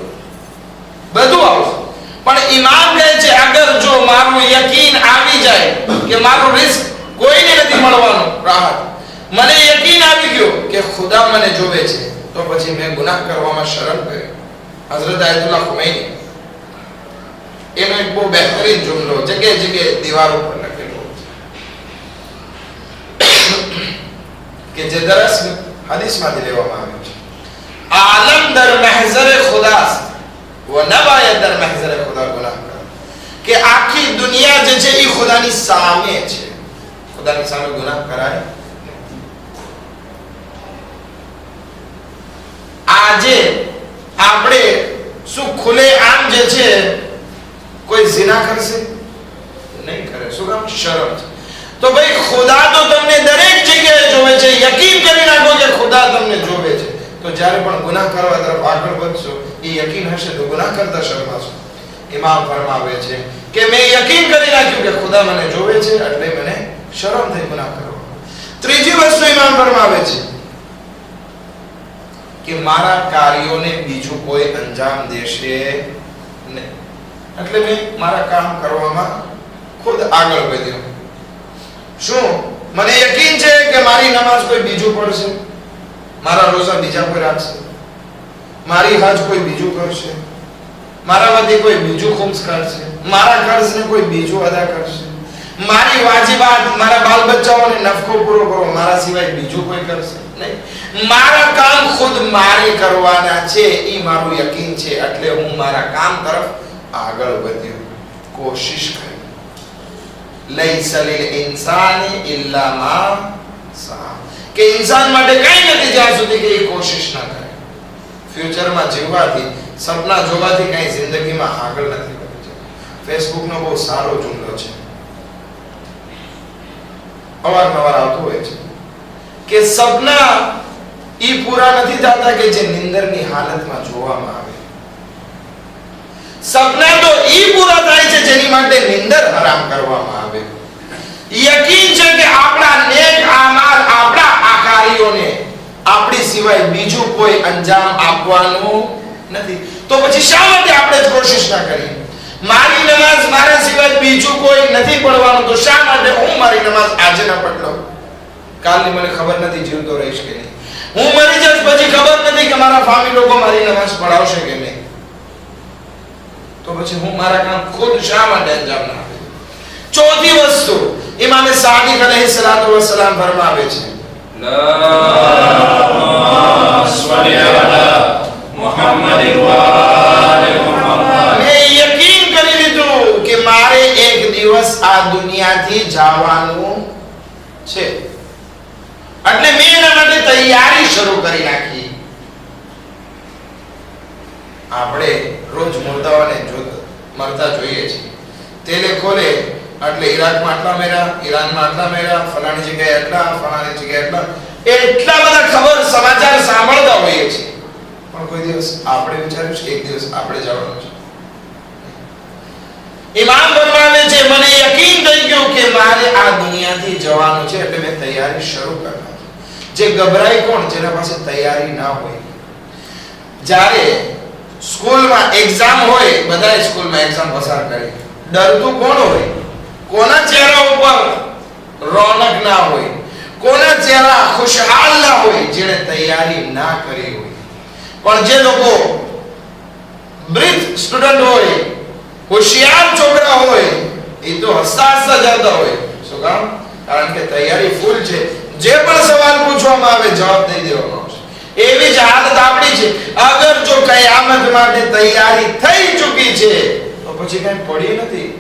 બધું આવશે. પણ ઇમામ કહે છે અગર જો મારું યકીન આવી જાય કે મારું રિસ્ક કોઈને નથી મળવાનું, રાહત, મને યકીન આવી ગયો કે ખુદા મને જોવે છે, તો પછી મેં ગુનાહ કરવામાં શરમ કરી. હઝરત આયતુલ્લાહ ખુમૈની એનો એક બહુ બહેતરીન જુમલો જગ્યાએ જગ્યાએ દીવારો પર લખેલો છે કે જે દરસ હદીસમાંથી લેવામાં આવ્યો છે. આલમ દર મહઝર ખુદા વ નવાય દર મહઝર ખુદા ગુનાહ કે આખી દુનિયા જે છે એ ખુદાની સામે છે, ખુદાની સામે ગુનાહ કરાય. આજે આપણે શું ખુલે આમ જે છે કોઈ ઝિના કરશે? નહીં કરે. શું શું કામ? શરમ છે. તો ભાઈ ખુદા તો તમને દરેક જગ્યાએ જોવે છે. યકીન કરી નાખો કે ખુદા તમને જોવે છે. તો જ્યારે પણ ગુનાહ કરવા તરફ આગળ વધશો એ યકીન હશે તો ગુનાહ કરતા શરમાશો. ઇમામ ફરમાવે છે કે મેં યકીન કરી નાખ્યું કે ખુદા મને જોવે છે એટલે મને શરમ થઈ ગુનાહ કરવા. ત્રીજી વસ્તુ ઇમામ ફરમાવે છે કે મારા કાર્યોને બીજું કોઈ અંજામ દેશે નહીં. એટલે મેં મારા કામ કરવામાં ખુદ આગળ વધ્યો. શું મને યકીન છે કે મારી નમાઝ કોઈ બીજું પડશે, મારા રોઝા બીજા કોઈ રાખશે, મારી હજ કોઈ બીજું કરશે, મારામાંથી કોઈ બીજું ખુમ્સ કરશે, મારા કર્જને કોઈ બીજું અદા કરશે, મારી વાજિબાત મારા બાલ બચ્ચાઓને નફકો પૂરો કરો મારા સિવાય બીજું કોઈ કરશે નહીં. મારા કામ ખુદ મારે કરવાના છે એ મારું યકીન છે એટલે હું મારા કામ તરફ આગળ વધ્યો, કોશિશ કરી. લૈસા લિલ ઇન્સાની ઇલ્લા મા સા, કે ઇન્સાન માટે કંઈ નથી જ્યાં સુધી કે એ કોશિશ ના કરે. ફ્યુચરમાં જીવવાથી, સપના જોવાથી કંઈ જિંદગીમાં આગળ નથી વધી જતું. ફેસબુકનો બહુ સારો જુમલો છે, અવારનવાર આવતો હોય છે કે સપના ઈ પૂરા નથી થતા કે જે નિંદરની હાલતમાં જોવામાં આવે. સપના તો ઈ પૂરા થાય છે જેની માટે નિંદર હરામ કરવામાં આવે. યકીન છે કે આપણા નેક આમાલ, આપણા આકારીઓને આપણી સિવાય બીજું કોઈ અંજામ આપવાનું નથી. તો પછી શા માટે આપણે જ કોશિશ ના કરીએ? મારી નમાઝ મારા સિવાય બીજું કોઈ નથી પડવાનું, તો શા માટે હું મારી નમાઝ આજે ના પઢલો? કાલની મને ખબર નથી જીવતો રહીશ કે નહીં. હું મરી જઈશ પછી ખબર નથી કે મારા ફામી લોકો મારી નમાઝ પઢાવશે કે નહીં. તો પછી હું મારા કામ ખુદ શા માટે અંજામ ના આપું? ચોથી વસ્તુ ઇમામ સાદિક અલૈહિસ્સલાતુ વસ્સલામ ફરમાવે છે, મેં યકીન કરી લીધું કે મારે એક દિવસ આ દુનિયાથી જવાનું છે એટલે મેં એના માટે તૈયારી શરૂ કરી નાખી. આપણે રોજ મુર્દાઓને મરતા જોઈએ છીએ. તેલે ખોલે એટલે ઈરાકમાં આટલા મેરા, ઈરાનમાં આટલા મેરા, ફલાણી જગ્યાએ આટલા, ફલાણી જગ્યાએ આટલા, એટલા બધા ખબર સમાચાર સાંભળતા હોઈએ છીએ. પણ કોઈ દિવસ આપણે વિચાર્યું છે એક દિવસ આપણે જવાનું છે? ઇમામ ફરમાવે છે મને યકીન થઈ ગયું કે મારે આ દુનિયાથી જવાનું છે એટલે મેં તૈયારી શરૂ કરી નાખી. જે ગભરાય કોણ? જેના પાસે તૈયારી ના હોય. જ્યારે સ્કૂલમાં એક્ઝામ હોય, બધાય સ્કૂલમાં એક્ઝામ પસાર કરે, ડરતું કોણ હોય? કોના ચહેરા ઉપર રોનક ના હોય, કોના ચહેરા ખુશહાલ ના હોય? જેણે તૈયારી ના કરી હોય. પણ જે લોકો બ્રીથ સ્ટુડન્ટ હોય, હોશિયાર છોકરા હોય, એ તો હસતા હસતા જતા હોય. શું કામ? કારણ કે તૈયારી ફૂલ છે. જે પણ સવાલ પૂછવામાં આવે જવાબ દઈ દેવાનો આવશે. એવી જ હાલત આપણી છે. અગર જો કયામત માટે તૈયારી થઈ ચૂકી છે તો પછી કઈ પડી નથી.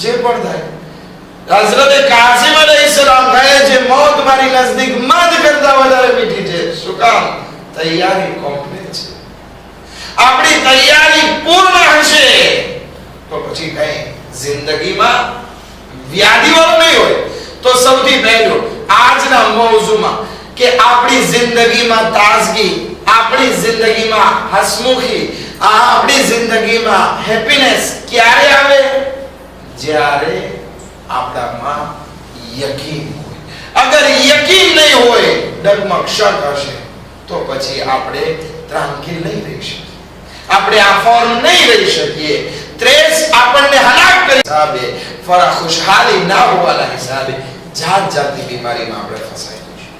જે પણ થાય, હઝરત કાસિમ અલૈહિસ્સલામ કહે છે મોત મારી નજદીક મધ કરતા વધારે મીઠી છે. શું કામ? તૈયારી કોમ્પ્લીટ છે. આપણી તૈયારી પૂર્ણ હશે તો પછી કઈ જિંદગીમાં વ્યાધિવાળું નહીં હોય. તો સૌથી પહેલું આજના મૌઝુમાં કે આપણી જિંદગીમાં તાજગી, આપણી જિંદગીમાં હસમુખી, આપણી જિંદગીમાં હેપીનેસ ક્યારે આવે? જ્યારે આપણામાં યકીન હોય. અગર યકીન નહીં હોય, ડગમગ શક હશે, તો પછી આપણે ત્રાંકિલ નહીં રહી શકીએ, આપણે આ ફોર્મ નહીં રહી શકીએ. ત્રેસ આપણને હલાક કરી હિસાબે, ફરા ખુશહાલી ના હોવાના હિસાબે જાત જાતની બીમારીમાં આપણે ફસાઈ જઈશું.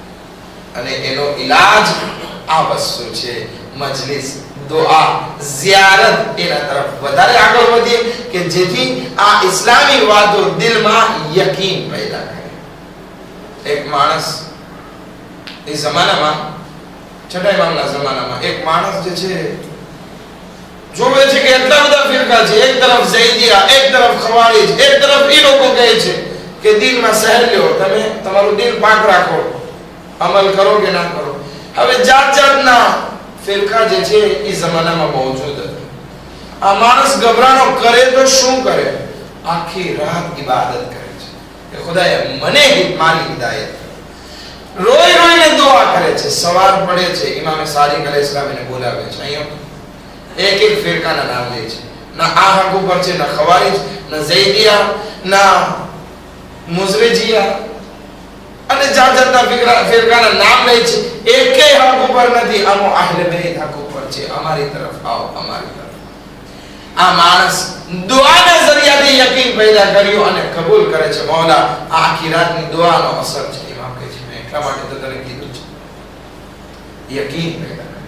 અને એનો ઈલાજ આ વસ્તુ છે, મજલિસ, દુઆ, ઝિયારત. એના તરફ વધારે આગળ વધીએ કે જેથી આ ઇસ્લામી વાતો દિલમાં યકીન પેદા કરે. એક માણસ એ જમાનામાં, છઠ્ઠા ઇમામના જમાનામાં એક માણસ જે છે જોવે છે કે એટલા બધા ફિરકા છે. એક તરફ ઝૈદિયા, એક તરફ ખવારીજ, એક તરફ એ લોકો કહે છે કે દિલમાં સહેર લ્યો, તમે તમારું દિલ પાક રાખો, અમલ કરો કે ના કરો. હવે જાત જાતના ફિરકા જે છે એ જમાનામાં મોજૂદ હતા. આ માણસ ગભરાણો કરે તો શું કરે? આખી રાત ઇબાદત કરે છે કે ખુદાએ મને મારી હિદાયત કરો. રોઈ રોઈને દુઆ કરે છે. સવાર પડે છે, ઇમામે સાદિક અલૈહિસ્સલામ એને બોલાવે છે. અહીંયા એક એક ફિરકાના નામ લે છે. ના આ હક ઉપર છે, ના ખવારિજ, ના ઝૈદિયા, ના મુઝરિજિયા, અને જાતના ફિરકાના નામ લે છે. એકેય હક ઉપર નથી. આમો અહલે બેત હક ઉપર છે. અમારી તરફ આવો, અમારી તરફ. આ માણસ દુઆના જરિયાથી યકીન પેદા કર્યું અને કબૂલ કરે છે. મૌલા, આ આખી રાતની દુઆનો અસર છે. ઇમામ કહે છે મેં એટલા માટે તો તને કીધું છે. યકીન પેદા કરે.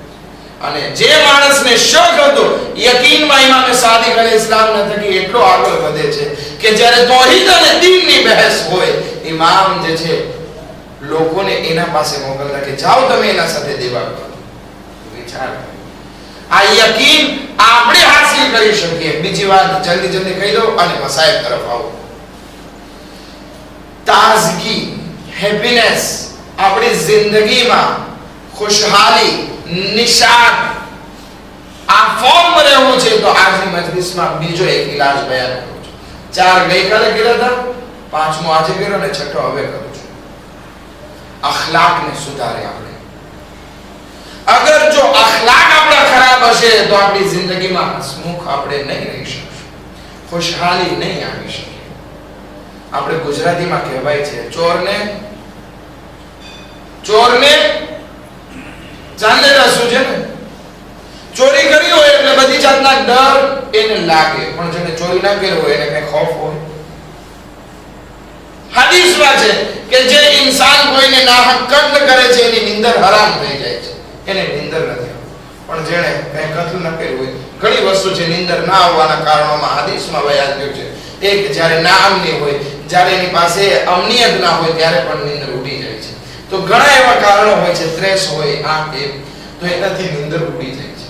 અને જે માણસને શક હતો યકીનમાં, ઇમામે સાદિક અલૈહિસ્સલામ ના થકી એટલો આગળ વધે છે કે જ્યારે તૌહીદ અને દીનની બહેસ હોય, ઇમામ જે છે લોકોને એના પાસે મોકલતા કે જાઓ તમે એના સાથે દેવા કરો. વિચાર, આ યકીન આપણે હાસિલ કરી શકીએ. બીજી વાત જલ્દી કહી દો અને મસાઇલ તરફ આવો. તાજગી, હેપીનેસ આપણી જિંદગીમાં, ખુશહાલી, નિશાન, આ ફોર્મ રહેવું છે તો આજની મજલિસમાં બીજો એક ઇલાજ બયાન કરું છું. 4 ગઈકાલે કર્યા હતા, 5મો આજે કર્યો અને 6ઠો હવે કરું છું. અખલાકને સુધારે આપણે. અગર જો અખલાક આપણા ખરાબ હશે તો આપણી જિંદગીમાં હસમુખ આપણે નહીં રહી શકીશું, ખુશહાલી નહીં આવી શકે. આપણે ગુજરાતીમાં કહેવાય છે ચોરને ચાંદેડા સૂજે ને. ચોરી કરી હોય એટલે બધી જાતના ડર એને લાગે, પણ જેને ચોરી ના કરી હોય એને કઈ ખૌફ હોય. હદીસમાં છે કે જે ઇન્સાન કોઈને નાહક કત્લ કરે છે એની નીંદર હરામ થઈ જાય છે, એને નીંદર નથી. પણ જેણે કઈ કત્લ ન કર્યું હોય, ઘણી વસ્તુ છે નીંદર ના આવવાના કારણોમાં હદીસમાં બયાન થયું છે. એક જ્યારે નાઅમની હોય, જ્યારે એની પાસે અમનિયત ના હોય ત્યારે પણ નીંદર ઉડી જાય છે. તો ઘણા એવા કારણો હોય છે, સ્ટ્રેસ હોય, આ એ, તો એનાથી નીંદર ઉડી જાય છે.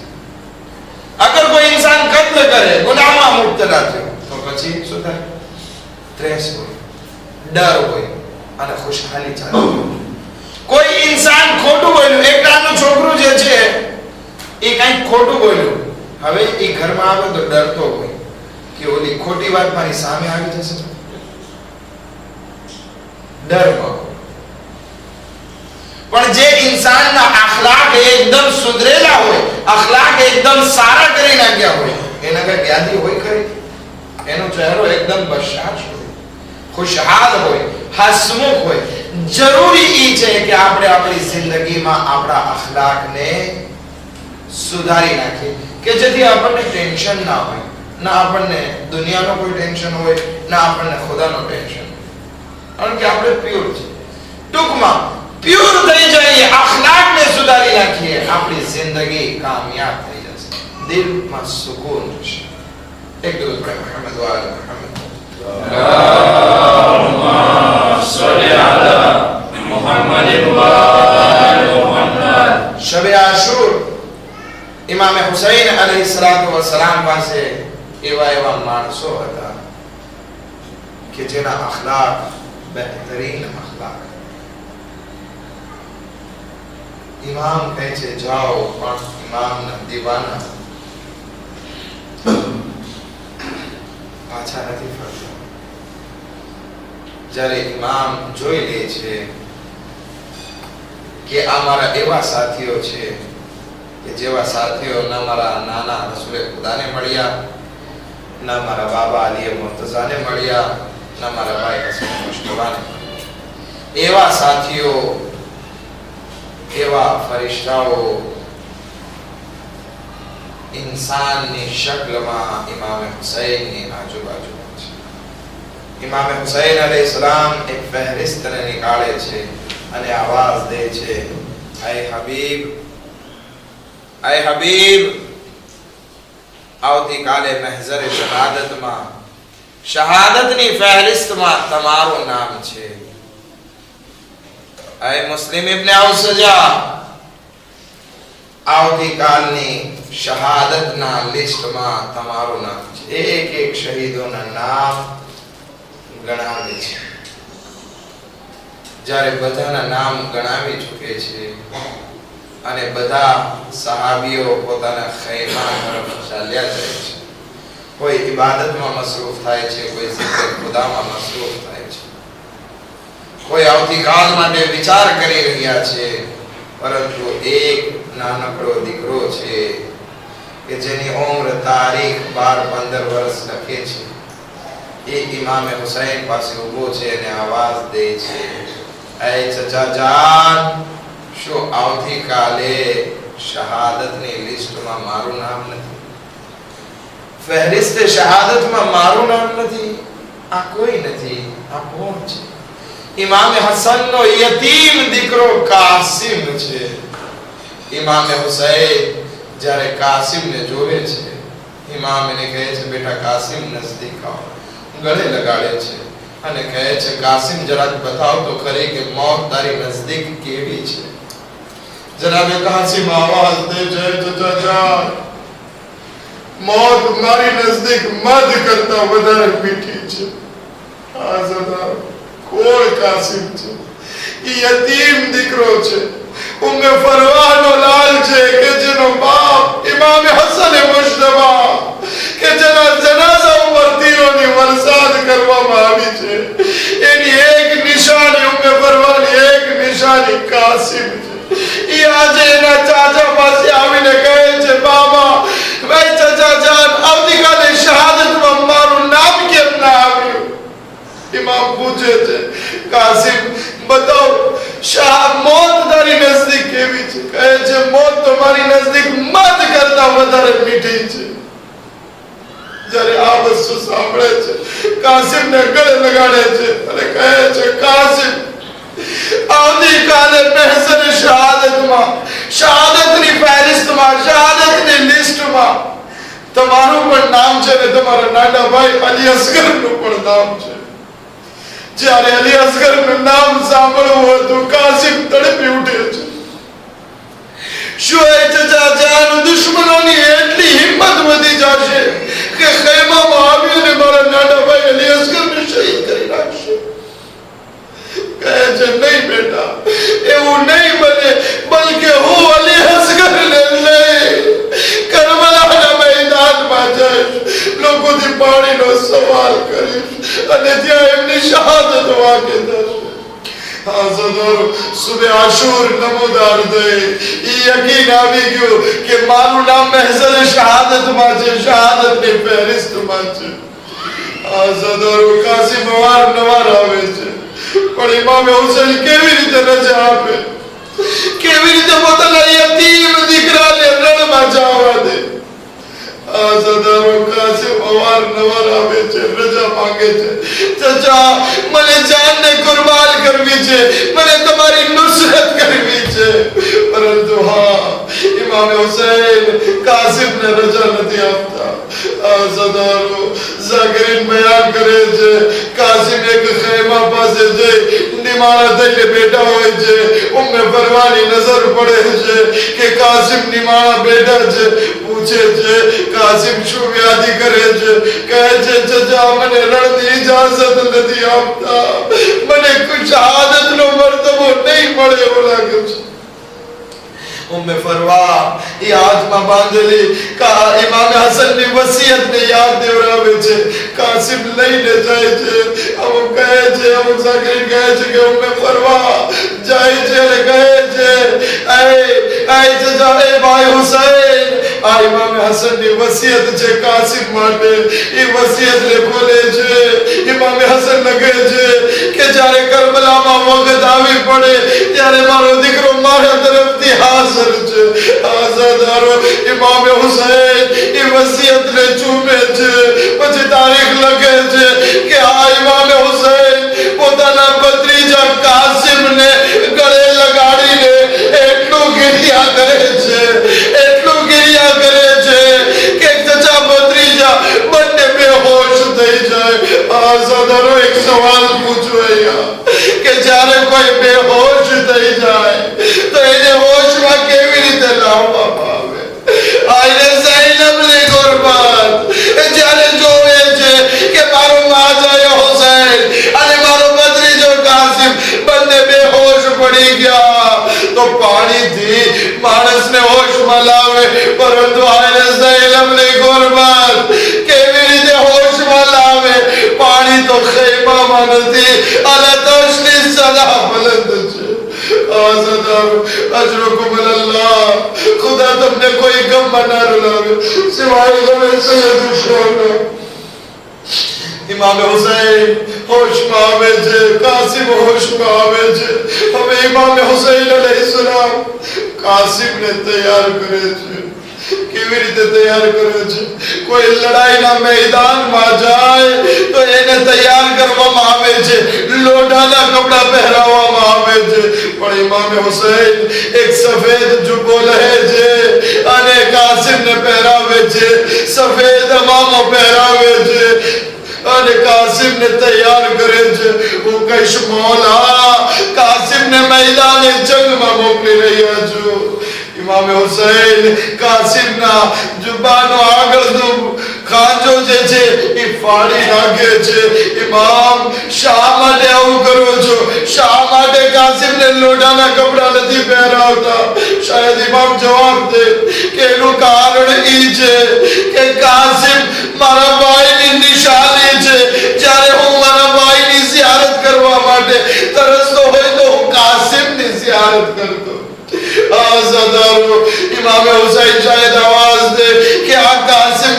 અગર કોઈ ઇન્સાન કત્લ કરે, ગુનાહમાં મુબ્તલા થયો, તો પછી શું થાય? સ્ટ્રેસ હોય, ડર હોય અને ખુશહાલી ચાલે. કોઈ ઇન્સાન ખોટું બોલ્યું, એક નાનું છોકરું જે છે એ કંઈક ખોટું બોલ્યું, હવે એ ઘરમાં આવે તો ડરતો હોય કે ઓલી ખોટી વાત મારી સામે આવી જશે, ડરમાં. પણ જે ઇન્સાનના અખલાક એકદમ સુધરેલા હોય, અખલાક એકદમ સારા કરી નાખ્યા હોય, એના કઈ વ્યાધિ હોય ખરી? એનો ચહેરો એકદમ બશાશ હોય, ખુશહાલ હોય, હસમુખ હોય. જરૂરી ઈ છે કે આપણે આપણી જિંદગીમાં આપણા અખલાકને સુધારી નાખીએ કે જેથી આપણને ટેન્શન ના હોય, ના આપણને દુનિયાનો કોઈ ટેન્શન હોય, ના આપણને ખુદાનો ટેન્શન હોય, કારણ કે આપણે પ્યોર છે. ટૂંકમાં પ્યોર થઈ જઈએ, અખલાકને સુધારી નાખીએ, આપણી જિંદગી કામયાબ થઈ જશે, દિલમાં સુકૂન રહેશે. એક દુરૂદ પર મુહમ્મદ વ આલે મુહમ્મદ. અલ્લાહુમ્મા સલ્લી અલા મુહમ્મદ વ આલે મુહમ્મદ. શબ આશુર ઇમામ હુસૈન અલૈહિસ્સલાતુ વસ્સલામ પાસે એવા માણસો હતા કે જેના અખલાક બહેતરીન અખલાક. ઇમામ કહે છે જાઓ, પણ ઇમામના દીવાના પાછા નથી ફરતા. જ્યારે ઇમામ જોઈ લે છે કે આ મારા એવા સાથીઓ છે કે જેવા સાથીઓ ન મારા નાના રસૂલે ખુદાને મળ્યા, ન મારા બાબા અલી મુર્તઝાને મળ્યા, ન મારા ભાઈ હસન મુશ્તબાને મળ્યા. એવા સાથીઓ, એવા ફરિશ્તાઓ इंसानी शक्ल में इमाम हुसैन की आजू-बाजू है. इमाम हुसैन अलैहिस्सलाम एक फहरिस्त ने निकाले छे અને આવાજ દે છે, આય હબીબ, આવતી કાલે મહેઝર શહાદતમાં, શહાદતની ફહેરિસ્તમાં તમારું નામ છે. આય મુસ્લિમ ઇબ્ન અવસજા, આવતી કાલની શહાદતના લિસ્ટમાં તમારું નામ છે. એક એક શહીદોના નામ ગણાવે છે. જ્યારે બધાના નામ ગણાવી ચૂકે છે અને બધા સહાબીઓ પોતાના ખૈમા તરફ ચાલ્યા જાય છે, કોઈ ઇબાદતમાં મસરૂફ થાય છે, કોઈ ઝિક્ર ખુદામાં મસરૂફ થાય છે, કોઈ આવતીકાલ માટે વિચાર કરી રહ્યા છે, પરંતુ એક નાનકડો દીકરો છે કે જેની ઉંમર તારીખ 12-15 વર્ષ લખે છે, એ ઇમામ હુસૈન પાસે ઊભો છે અને આવાજ દે છે, એ ચચા જાન, શું આવતીકાલે શહાદતની લિસ્ટમાં મારું નામ નથી? ફહેરિસ્તે શહાદતમાં મારું નામ નથી? આ કોઈ નથી. આ કોણ છે? ઇમામ હસનનો યતીમ દીકરો કાસિમ છે. ઇમામ હુસૈન જ્યારે કાસિમને જોવે છે, ઇમામ એને કહે છે, બેટા કાસિમ નજદીક આવો. ગળે લગાડે છે અને કહે છે, કાસિમ જરા બતાવ તો ખરી કે મોત તારી નજદીક કેવી છે? જનાબે કાસિમ આવાજ દે છે, ચચા જાન, મોત મારી નજદીક મધ કરતા વધારે મીઠી છે. આ સદા કોણ કાસિમ છે? એ યતીમ દીકરો છે, ઉમ્મે ફરવાનો લાલ છે કે જેનો બાપ ઇમામ હસન મુશ્તબા કે જેના જનાઝા ઉપર તીરોની વરસાદ કરવામાં આવી છે, એની એક નિશાની ઉમ્મે ફરવાની, એક નિશાની કાસિમ છે. એ આજે એના ચાચા પાસે આવીને કહે છે, બાબા, ભાઈ ચાચા જાન, આવતીકાલે શહાદતમાં મારું નામ કેમ ના આવ્યું? ઇમામ પૂછે છે, કાસિમ બતાવ, મોત તારી નજદીક કેવી છે? કહે છે, મોત તમારી નજદીક મધ કરતા વધારે મીઠી છે. જ્યારે આ વસ્તુ સાંભળે છે, કાસિમ ને ગળે લગાડે છે અને કહે છે, કાસિમ, આવતીકાલે મહેસર શહાદતમાં, શહાદતની ફહેરિસ્તમાં, શહાદતની લિસ્ટમાં તમારું પણ નામ છે ને તમારા નાના ભાઈ અલી અસગરનું પણ નામ છે. જ્યારે અલી અસગરનું નામ સાંભળવું હતું, કાસિમ તડપી ઉઠે છે. શું એ ચચા જાન, દુશ્મનોની એટલી હિંમત વધી જશે કે ખૈમામાં આવીને મારા નાના ભાઈ અલી અસગરને શહીદ કરી નાખશે? કહે છે, નહીં બેટા, એવું નહીં બને, બલકે હું અલી અસગરને લઈ કરબલાના મેદાનમાં જઈશ, લોકોથી પાણીનો સવાલ કરીશ અને ત્યાં એમની શહાદત વાગે થશે. સુબહ આશુર નમોદાર દે યકીન આવી ગયું કે મારું નામ મહેસર શહાદતમાં છે, શહાદતની ફહેરિસ્તમાં છે. કાસિમ અવારનવાર આવે છે, પણ ઇમામ હુસૈન કેવી રીતે રજા આપે? કેવી રીતે પોતાના યતીમ દીકરાને રણમાં જવા દે? કાસિમ અવારનવાર આવે છે, રજા માંગે છે. ચચા, મને જાનને કુરબાન કરવી છે, મને તમારી નુસરત કરવી છે. પરંતુ હા, ઇમામ હુસૈન કાસિમને રજા નથી આપતા. ઝાકરીન બયાન કરે છે, કાસિમ એક ખૈમા પાસે જઈ નિમાણા થઈને બેઠા હોય છે. ઉમ્મે ફરવાની નજર પડે છે કે કાસિમ નિમાણા બેઠા છે. પૂછે છે, કાસિમ શું વ્યાધિ કરે છે? કહે છે, ચચા, મને રણની ઇજાઝત નથી આપતા, મને શહાદતનો મર્તબો નહીં મળે એવું લાગે છે. ઉમ્મે ફરવા એ હાથમાં બાંધેલી ઇમામ હસનની વસિયતને યાદ દેવરાવે છે. કાસિમ લઈને જાય છે. અમુક કહે છે, અમુક ઝાકરીન કહે છે કે ઉમ્મે ફરવા જાય છે અને કહે છે, એ ચચા, એ ભાઈ હુસૈન, આ ઇમામ હસનની વસિયત છે કાસિમ માટે. એ વસિયતને ખોલે છે. ઇમામ હસન કહે છે કે જ્યારે કરબલામાં વખત આવી પડે ત્યારે મારો દીકરો મારા તરફથી હાજર છે. આઝાદારો, ઇમામ હુસૈન એ વસિયતને ચૂમે છે. પછી તારીખ લખે છે કે આ ઇમામ હુસૈન પોતાના ભત્રીજા કાસિમને ગળે લગાડીને એટલું ગિરિયા કરે છે, એટલું ગિરિયા કરે છે કે ચચા ભત્રીજા બંને બેહોશ થઈ જાય. આઝાદારો, એક સવાલ પૂછો અહીંયા કે જ્યારે કોઈ બેહોશ થઈ જાય તો એને હોશમાં કેવી રીતે લાવવામાં આવે? આઈને ઝૈનબની કુરબાન જ્યારે જોવે છે કે મારો માજાય હુસૈન અને મારો ભત્રીજો કાસિમ બંને બેહોશ પડી ગયા તો પાણીથી માણસને હોશમાં લાવે, પરંતુ આઈને ઝૈનબની કુરબાન કેવી રીતે માનતી અલતોષની સદા બુલંદ છે આઝાદારો અજરકુમ અલ્લાહ ખુદા તમને કોઈ ગમ ના રૂલાવે સિવાય ગમે સૈયદ શોનો इमाम हुसैन होश में आवे छे कासिम होश में आवे छे हमें इमाम हुसैन अलैहिस्सलाम कासिम ने तैयार करे छे केवी रीते तैयार करे छे कोई लड़ाई ना मैदान में जाए तो એને તૈયાર કરવામાં આવે છે લોઢાના કપડા પહેરાવવામાં આવે છે પણ ઇમામ હુસૈન એક સફેદ જુબ્બો લહે છે અને કાસિમ ને પહેરાવે છે સફેદ અમામો પહેરાવે છે અને કાસિમ ને તૈયાર કરે છે હું કહીશ મૌલા કાસિમ ને મેદાને જંગ માં મોકલી રહ્યા છો ઇમામ હુસૈન કાસિમ ના જુબાનો આગળનો ખાંચો જે છે એ ફાડી નાખે છે ઇમામ શા માટે આવું કરો છો શા માટે કાસિમ ને લોઢાના કપડા નથી પહેરાવતા શાયદ ઇમામ જવાબ દે કે એનું કારણ ઈ છે કે કાસિમ મારા ભાઈની નિશાની છે જ્યારે હું મારા ભાઈની ઝિયારત કરવા માટે તરસતો હોય તો હું કાસિમની ઝિયારત કરતો आज़ादारो इमाम हुसैन शायद आवाज दे कि आ कासिम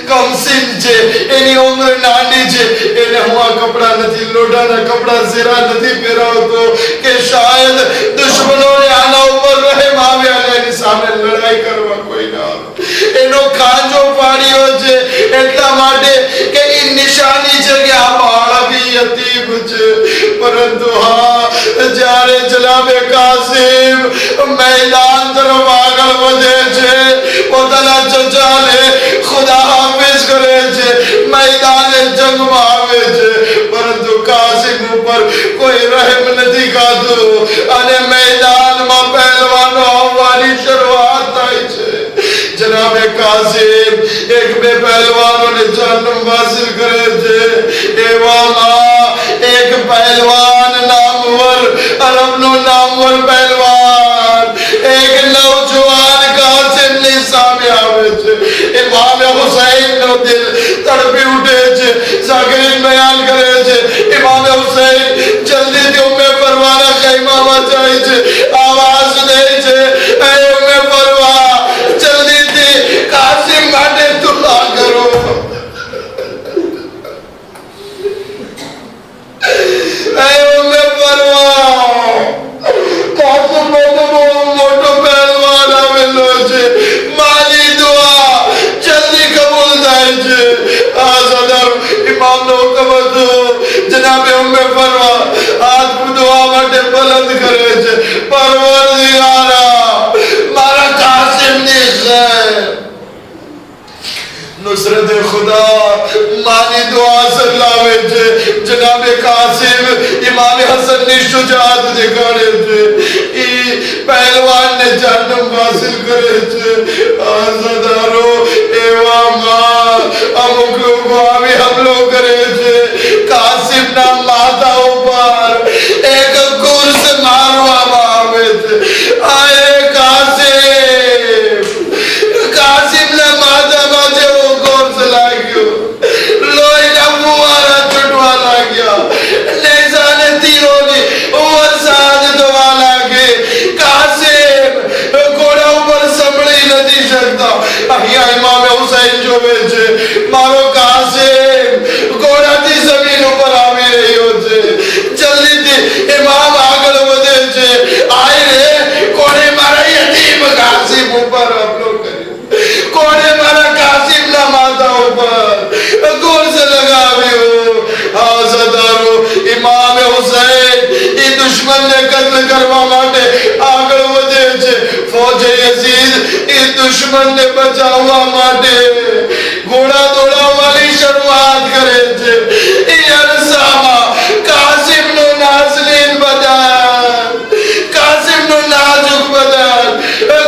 कम सिन छे एनी उम्र नानी छे एने हुआ कपड़ा नहीं लोढ़ाना कपड़ा सिरा नहीं पहेरावतो के शायद दुश्मनों ने आना ऊपर रहम आवे અને એની સામે લડાઈ કરવા કોઈ ના આવે એનો ખાંજો પાડ્યો છે એટલા માટે કે ઈ નિશાની છે કે આ બાળક યતીમ છે પરંતુ હા જ્યારે જનાબે કાસિમ मैदान तरफ આગળ વધે છે પોતાના ચચાને ખુદા હાફિઝ કરે છે मैदाने जंग में આવે છે પરંતુ કાસિમ ઉપર કોઈ રહેમ નથી ખાતું અને मैदाનમાં પહેલવાનો આવવાની શરૂઆત થાય છે જનાબે કાસિમ એક બે પહેલવાનોને જન્મ હાસિલ કરે છે એવામાં એક પહેલવાન નામવર અરબનો નામવર પહેલવાન एक नौजवान कासिम ने सामने आवे छे इमाम हुसैन नो दिल तड़पी उठे छे जाकिर बयान करे छे इमाम हुसैन जल्दी थी उम्मे परवाना खैमा में जाए छे आवाज दे छे ए उम्मे परवा जल्दी थी कासिम माटे दुआ करो ए उम्मे परवा कासिम माटे मोटो पहलवान आवेलो छे माली दुआ जल्दी कबूल थाय छे आज़ादार इमाम नो हुक्म હતો जनाबे उम्मे फरवा हाथ दुआ માટે બુલંદ કરે છે પરવરદિગારા મારા કાસિમ ની ખૈર नुसरत खुदा मानी दुआ सलावे छे जनाबे कासिम इमाम हसन ने शुजाअत दिखाड़े छे ई पहलवान ने जन्म हासिल करे छे आज़ादारो एवा मां अमुक लोग आवे हमलो करे छे कासिम ना माथा ऊपर एक कुर्स मारवा आवे छे आए कासिम ना माथा माथे लाग्यो लोही ना मुहारा छुटवा लाग्या नेज़ाने तीरोनी वरसाद दवा लागे कासिम घोड़ा ऊपर संभળી નથી શકતા અહીંયા ઇમામ હુસૈન જોવે છે મારો કાસિમ ઘોડાથી જમીન ઉપર આવી રહ્યો છે જલ્દીથી ઇમામ આગળ વધે છે આય રે કોણે મારા યતીમ કાસિમ ઉપર હુમલો કર્યો કોણે મારા કાસિમ ના માથા ઉપર ગોળ से लगाવ્યો આઝાદારો ઇમામ હુસૈન એ દુશ્મન ને કત્લ કરવા માટે આગળ વધે છે ફૌજ યઝીદ એ દુશ્મન ને બચાવવા માટે ઘોડા દોડાવવાની શરૂઆત કરે છે એ અરસામાં કાસિમ નો નાઝનીન બદન કાસિમ નો નાજુક બદન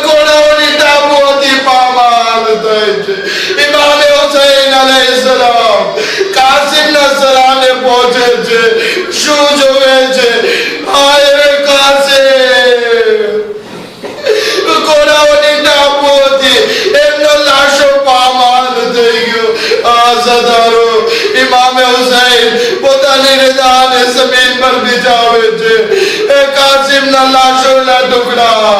ઘોડાઓની ટાપુઓથી પામાલ થાય છે ઇમામ હુસૈન अलैहिस्सलाम कासिम ना सराने पहुंचे छे शू जोवे छे आए कासिम ઘોડાઓની ટાપુઓથી એમનો લાશો પામાલ થઈ ગયો અકબર.